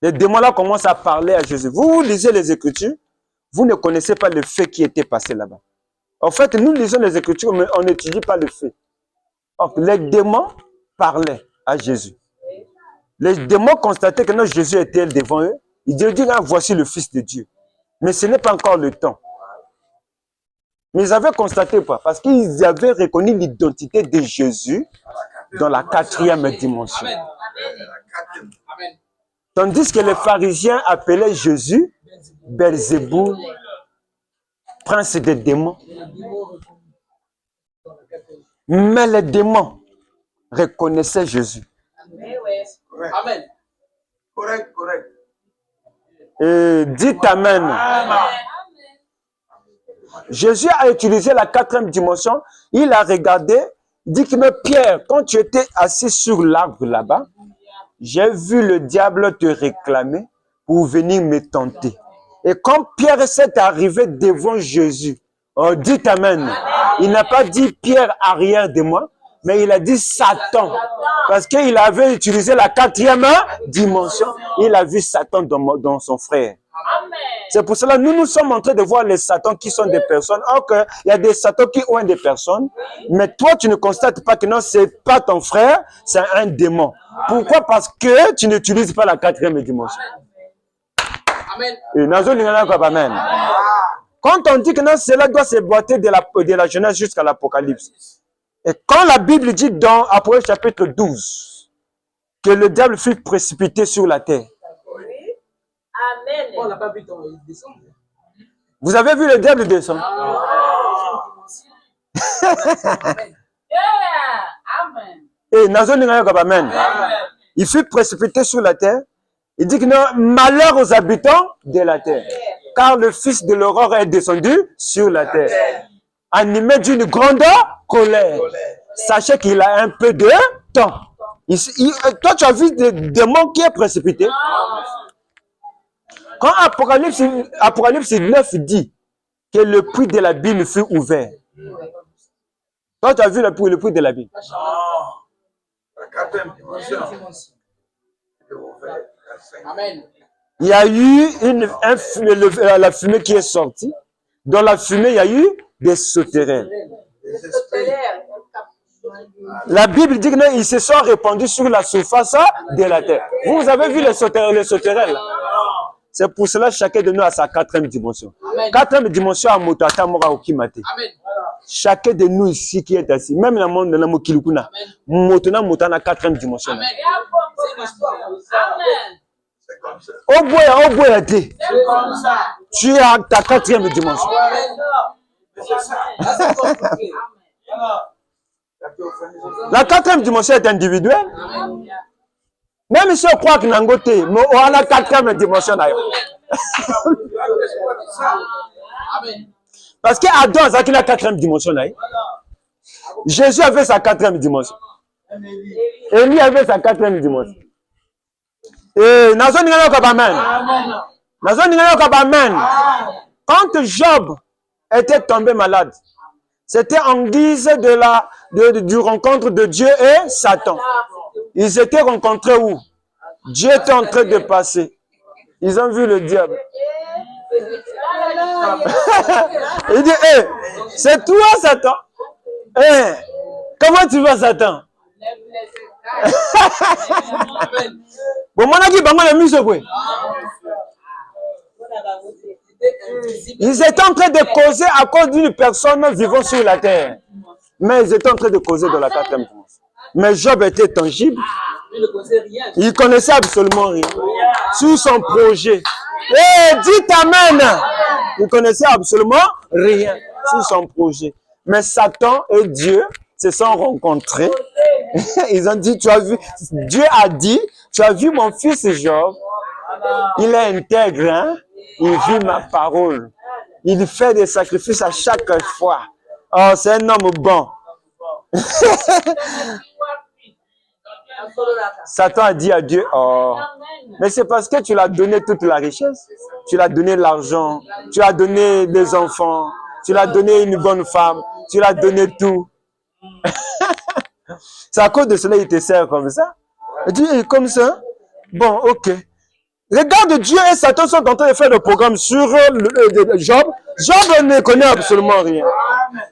Les démons là commencent à parler à Jésus. Vous lisez les Écritures, vous ne connaissez pas le fait qui était passé là-bas. En fait, nous lisons les Écritures, mais on n'étudie pas le fait. Donc, les démons parlaient à Jésus. Les démons constataient que non, Jésus était devant eux. Ils disaient, ah, voici le Fils de Dieu. Mais ce n'est pas encore le temps. Mais ils avaient constaté pas, parce qu'ils avaient reconnu l'identité de Jésus dans la 4e dimension. Tandis que les pharisiens appelaient Jésus Belzéboul, prince des démons. Mais les démons reconnaissaient Jésus. Amen. Correct. Et dites Amen. Jésus a utilisé la 4e dimension. Il a regardé, il dit que mais Pierre, quand tu étais assis sur l'arbre là-bas, j'ai vu le diable te réclamer pour venir me tenter. Et quand Pierre s'est arrivé devant Jésus, oh, dites Amen. Il n'a pas dit Pierre arrière de moi, mais il a dit Satan. Parce qu'il avait utilisé la 4e dimension. Il a vu Satan dans son frère. C'est pour cela que nous sommes en train de voir les satans qui sont des personnes. Or, il y a des satans qui ont des personnes, mais toi, tu ne constates pas que non, ce n'est pas ton frère, c'est un démon. Pourquoi? Parce que tu n'utilises pas la 4e dimension. Amen. Quand on dit que non, cela doit se boiter de la Genèse jusqu'à l'Apocalypse. Et quand la Bible dit dans Apocalypse chapitre 12 que le diable fut précipité sur la terre. Amen. On n'a pas vu ton descendre. Vous avez vu le diable descendre? Amen. Il fut précipité sur la terre. Il dit que non, malheur aux habitants de la terre. Car le fils de l'aurore est descendu sur la terre. Animé d'une grande colère. Sachez qu'il a un peu de temps. Toi, tu as vu des démons qui est précipité. Quand Apocalypse 9 dit que le puits de l'abîme fut ouvert. Toi, tu as vu le puits de l'abîme. Quatrième dimension. Amen. Il y a eu la fumée qui est sortie. Dans la fumée, il y a eu des sauterelles. La Bible dit qu'ils se sont répandus sur la surface de la terre. Vous avez vu les sauterelles là? C'est pour cela que chacun de nous a sa quatrième dimension. Quatrième dimension à Motata Mora Okimate. Chacun de nous ici qui est assis, même dans le monde de la Mokilukuna, Motana quatrième dimension. Amen. Au bout, tu as ta quatrième dimension. La quatrième dimension est individuelle. Même si on croit que Nangote, mais on a la quatrième dimension. Parce qu'Adam a la quatrième dimension. Jésus avait sa quatrième dimension. Élie avait sa quatrième dimension. Et quand Job était tombé malade, c'était en guise du rencontre de Dieu et Satan. Ils s'étaient rencontrés où? Dieu était en train de passer. Ils ont vu le diable. Il dit, hey, c'est toi Satan. Hey, comment tu vas Satan? Ils étaient en train de causer à cause d'une personne vivant sur la terre. Mais ils étaient en train de causer de la quatrième dimension. Mais Job était tangible. Il connaissait absolument rien. Sur son projet. Eh, dites Amen. Il connaissait absolument rien sur son projet. Mais Satan et Dieu se sont rencontrés. Ils ont dit, tu as vu, Dieu a dit, tu as vu mon fils Job. Il est intègre, hein? Il vit ma parole. Il fait des sacrifices à chaque fois. Oh, c'est un homme bon. Satan a dit à Dieu, oh, mais c'est parce que tu l'as donné toute la richesse. Tu l'as donné l'argent, tu l'as donné des enfants, tu l'as donné une bonne femme, tu l'as donné tout. C'est à cause de cela qu'il te sert comme ça. Il dit, comme ça? Bon, ok. Regarde, Dieu et Satan sont en train de faire le programme sur Job. Job ne connaît absolument rien.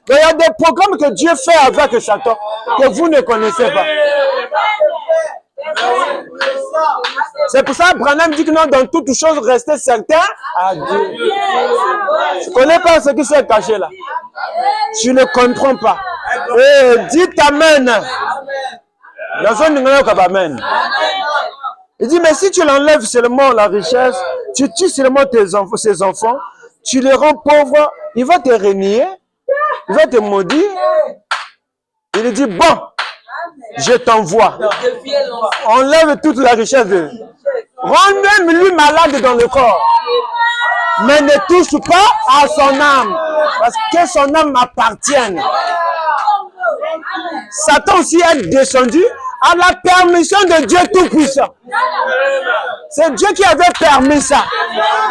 Mais il y a des programmes que Dieu fait avec Satan que vous ne connaissez pas. C'est pour ça que Branham dit que non, dans toutes choses, restez certain à Dieu. Tu ne connais pas ce qui s'est caché là. Tu ne comprends pas. Et dites Amen. Amen. Il dit, mais si tu l'enlèves seulement la richesse, tu tues seulement ses enfants, tu les rends pauvres, il va te renier, il va te maudire. Il dit, bon, je t'envoie. Enlève toute la richesse. Rends même lui malade dans le corps. Mais ne touche pas à son âme. Parce que son âme appartienne. Satan aussi est descendu à la permission de Dieu Tout-Puissant. C'est Dieu qui avait permis ça.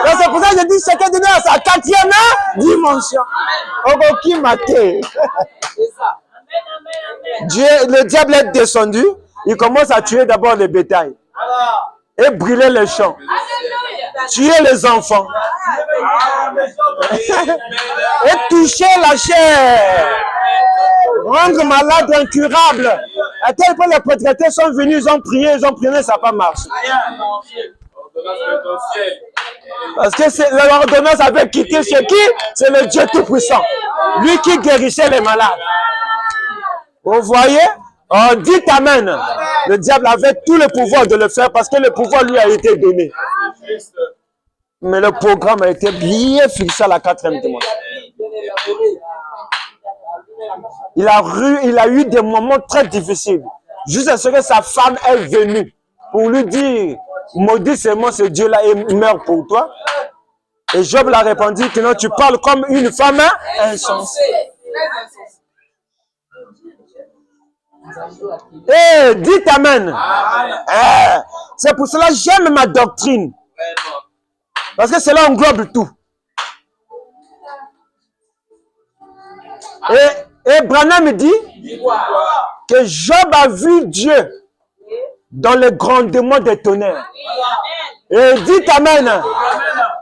Donc c'est pour ça que je dis chacun de nous à sa quatrième dimension. Dieu, le diable est descendu. Il commence à tuer d'abord les bétails. Et brûler les champs. Tuer les enfants. Et toucher la chair. Rendre malade incurable. À tel point les prêtres sont venus, ils ont prié, ça n'a pas marché. Parce que l'ordonnance avait quitté chez qui? C'est le Dieu Tout-Puissant. Lui qui guérissait les malades. Vous voyez? Oh, dites Amen. Le diable avait tout le pouvoir de le faire parce que le pouvoir lui a été donné. Mais le programme a été bien fixé à la quatrième dimension. Il a eu des moments très difficiles. Jusqu'à ce que sa femme est venue pour lui dire, maudit seulement ce Dieu-là et meurt pour toi. Et Job l'a répondu que non, tu parles comme une femme insensée. Eh, dites Amen. C'est pour cela que j'aime ma doctrine. Parce que cela englobe tout. Et Branham dit que Job a vu Dieu dans le grondement des tonnerres. Et dites Amen.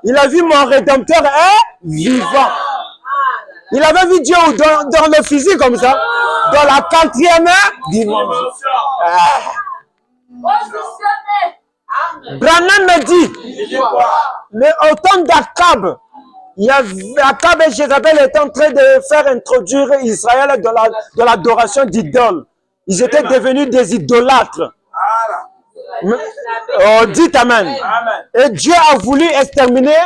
Il a vu mon Rédempteur est vivant. Il avait vu Dieu dans le physique comme ça, dans la 4e dimension. Branham me dit, au temps d'Akab, Akab et Jézabel étaient en train de faire introduire Israël dans l'adoration d'idoles. Ils étaient devenus des idolâtres. Oh, dites Amen. Et Dieu a voulu exterminer.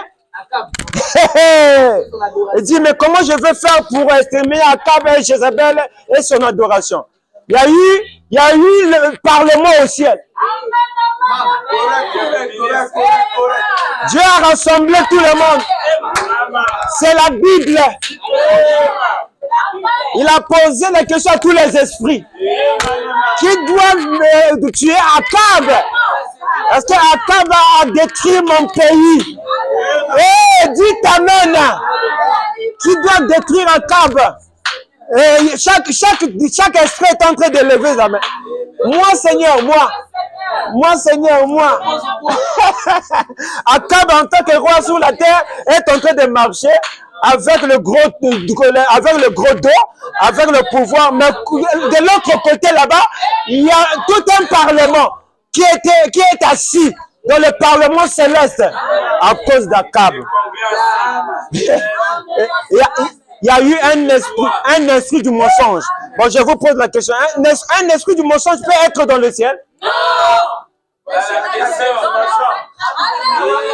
Il dit, mais comment je vais faire pour exterminer Akab et Jézabel et son adoration? Il y a eu le parlement au ciel. Dieu a rassemblé tout le monde. C'est la Bible. Il a posé la question à tous les esprits. Qui doit tuer Akab? Est-ce que Akab a détruit mon pays? Eh, dites Amen. Qui doit détruire Akab? Et chaque esprit est en train de lever sa main. Moi, Seigneur, moi. Moi, Seigneur, moi. Akab, en tant que roi sur la terre, est en train de marcher avec le gros dos, avec le pouvoir. Mais de l'autre côté là-bas, il y a tout un parlement qui est assis dans le parlement céleste à cause d'Akab. Il y a eu un esprit du mensonge. Bon, je vous pose la question. Un esprit du mensonge peut être dans le ciel?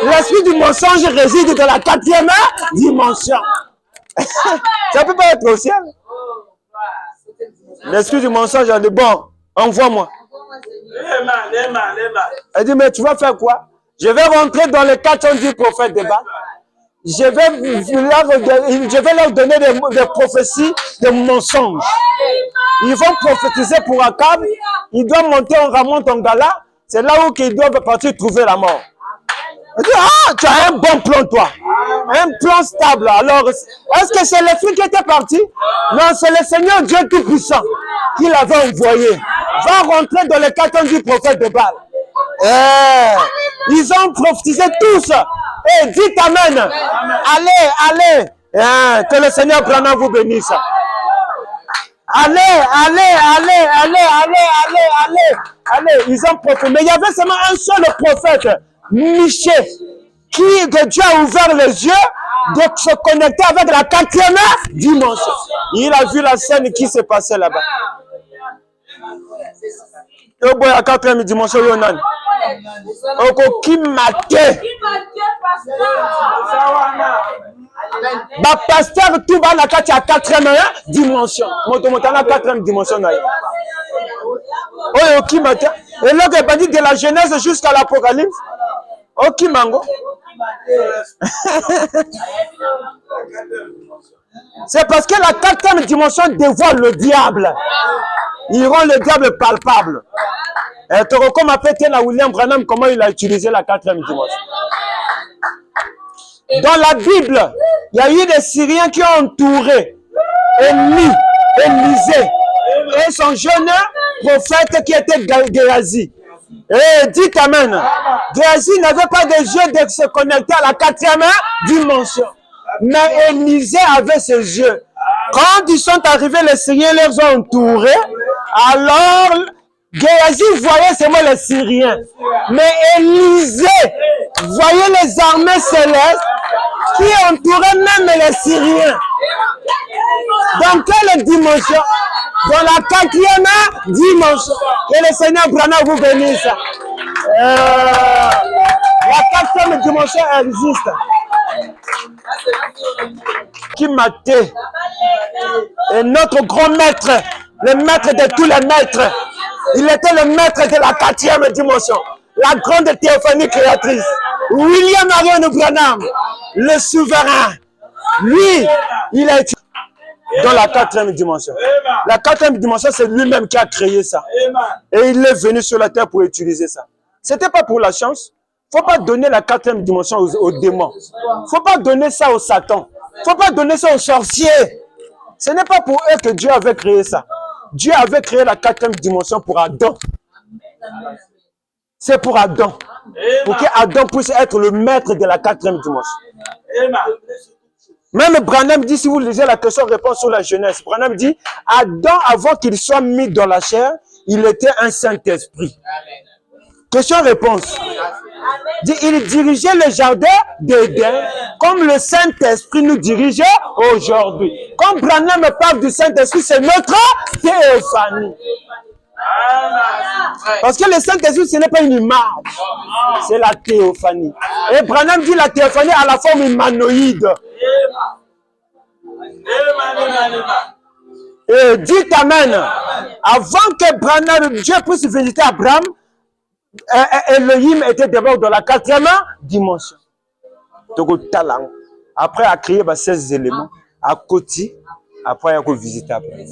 L'esprit du mensonge réside dans la 4e dimension. Ça ne peut pas être au ciel. L'esprit du mensonge a dit, bon, envoie-moi. Elle dit, mais tu vas faire quoi? Je vais rentrer dans les 410 prophètes de Baal. Je vais leur donner des prophéties de mensonges. Ils vont prophétiser pour Akab. Ils doivent monter en remonte en gala. C'est là où ils doivent partir trouver la mort. Elle dit, ah, tu as un bon plan, toi. Un plan stable. Alors, est-ce que c'est l'esprit qui était parti? Non, c'est le Seigneur Dieu Tout-Puissant qui l'avait envoyé. Va rentrer dans les 410 prophètes de Baal. Ils ont prophétisé tous. Et dites Amen. Allez. Que le Seigneur Branham vous bénisse. Allez. Ils ont prophétisé. Mais il y avait seulement un seul prophète, Michée, que Dieu a ouvert les yeux de se connecter avec la 4e dimension. Il a vu la scène qui s'est passée là-bas. Et boy, la 4e dimension, Yonan. Oko qui maté. Ba pasteur tout va la 4e dimension. Moto la 4e dimension. Oh, qui maté. Et là, il a dit de la Genèse jusqu'à l'Apocalypse. Oh, qui mango. C'est parce que la 4e dimension dévoile le diable. Il rend le diable palpable. Et tu comme après William Branham, comment il a utilisé la 4e dimension. Dans la Bible, il y a eu des Syriens qui ont entouré Élisée et son jeune prophète qui était Géasi. Et dites Amen. Géasi n'avait pas de yeux de se connecter à la 4e dimension. Mais Élisée avait ses yeux. Quand ils sont arrivés, les Syriens les ont entourés. Alors, Géasi voyait seulement les Syriens. Mais Élisée voyait les armées célestes qui entouraient même les Syriens. Dans quelle dimension? Dans la 4e dimension. Que le Seigneur Branham vous bénisse. La 4e dimension existe. Qui m'a été. Et notre grand maître, le maître de tous les maîtres, il était le maître de la 4e dimension. La grande théophanie créatrice. William Marion Branham, le souverain. Lui, il a été dans la 4e dimension. La 4e dimension, c'est lui-même qui a créé ça. Et il est venu sur la terre pour utiliser ça. Ce n'était pas pour la chance. Il ne faut pas donner la 4e dimension aux démons. Il ne faut pas donner ça au Satan. Il ne faut pas donner ça aux sorciers. Ce n'est pas pour eux que Dieu avait créé ça. Dieu avait créé la 4e dimension pour Adam. C'est pour Adam. Pour qu'Adam puisse être le maître de la 4e dimension. Même Branham dit, si vous lisez la question-réponse sur la jeunesse, Branham dit, Adam, avant qu'il soit mis dans la chair, il était un Saint-Esprit. Question-réponse. Il dirigeait le jardin d'Éden comme le Saint-Esprit nous dirige aujourd'hui. Comme Branham parle du Saint-Esprit, c'est notre théophanie. Parce que le Saint-Esprit, ce n'est pas une image, c'est la théophanie. Et Branham dit la théophanie à la forme humanoïde. Et dites Amen. Avant que Branham, Dieu puisse visiter Abraham, Elohim était d'abord dans la 4e dimension. Donc, talent. Après, à créer 16 éléments, à côté, après, il y a visiter Abraham.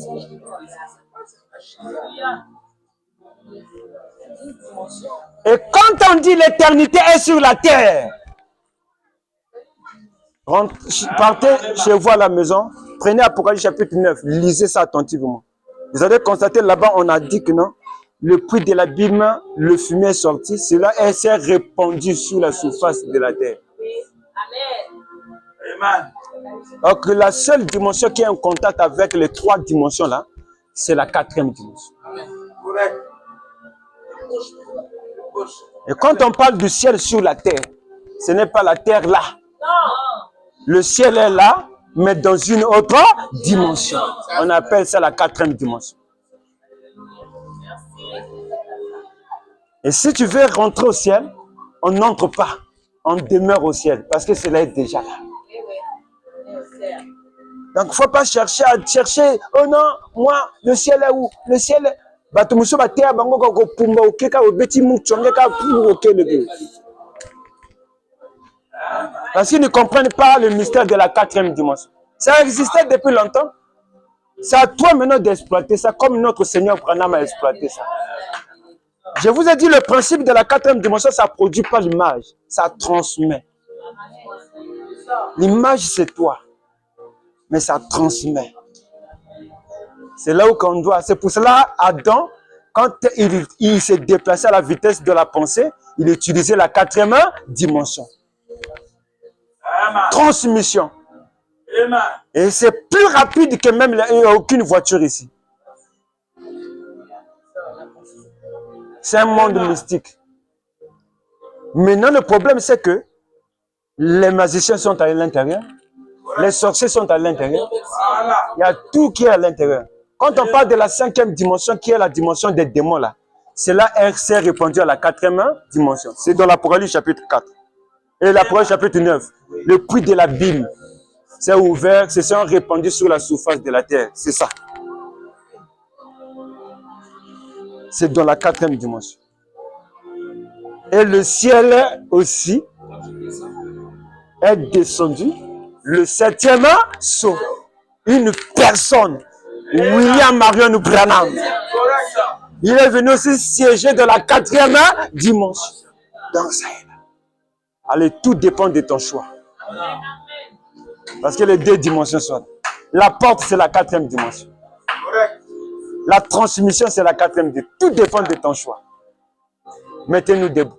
Et quand on dit l'éternité est sur la terre, partez chez vous à la maison, prenez Apocalypse chapitre 9, lisez ça attentivement. Vous allez constater là-bas, on a dit que non, le puits de l'abîme, le fumier est sorti, cela s'est répandu sur la surface de la terre. Amen. Donc la seule dimension qui est en contact avec les 3 dimensions là, c'est la 4e dimension. Et quand on parle du ciel sur la terre, ce n'est pas la terre là. Le ciel est là, mais dans une autre dimension. On appelle ça la 4e dimension. Et si tu veux rentrer au ciel, on n'entre pas. On demeure au ciel, parce que cela est déjà là. Donc, il ne faut pas chercher à chercher. Oh non, moi, le ciel est où? Le ciel est... Parce qu'ils ne comprennent pas le mystère de la 4e dimension. Ça existait depuis longtemps. C'est à toi maintenant d'exploiter ça, comme notre Seigneur Branham a exploité ça. Je vous ai dit, le principe de la 4e dimension, ça ne produit pas l'image, ça transmet. L'image, c'est toi, mais ça transmet. C'est là où on doit. C'est pour cela, Adam, quand il s'est déplacé à la vitesse de la pensée, il utilisait la 4e dimension. Transmission. Et c'est plus rapide que même aucune voiture ici. C'est un monde mystique. Maintenant, le problème, c'est que les magiciens sont à l'intérieur, les sorciers sont à l'intérieur, il y a tout qui est à l'intérieur. Quand on parle de la 5e dimension, qui est la dimension des démons, là, cela s'est répandu à la 4e dimension. C'est dans l'Apocalypse chapitre 4. Et l'Apocalypse chapitre 9. Le puits de l'abîme s'est ouvert, se sont répandus sur la surface de la terre. C'est ça. C'est dans la 4e dimension. Et le ciel aussi est descendu. Le 7e saut. Une personne. William Marion Branham. Il est venu aussi siéger dans la 4e dimension. Donc ça est là. Allez, tout dépend de ton choix. Parce que les 2 dimensions sont là. La porte, c'est la 4e dimension. La transmission, c'est la 4e dimension. Tout dépend de ton choix. Mettez-nous debout.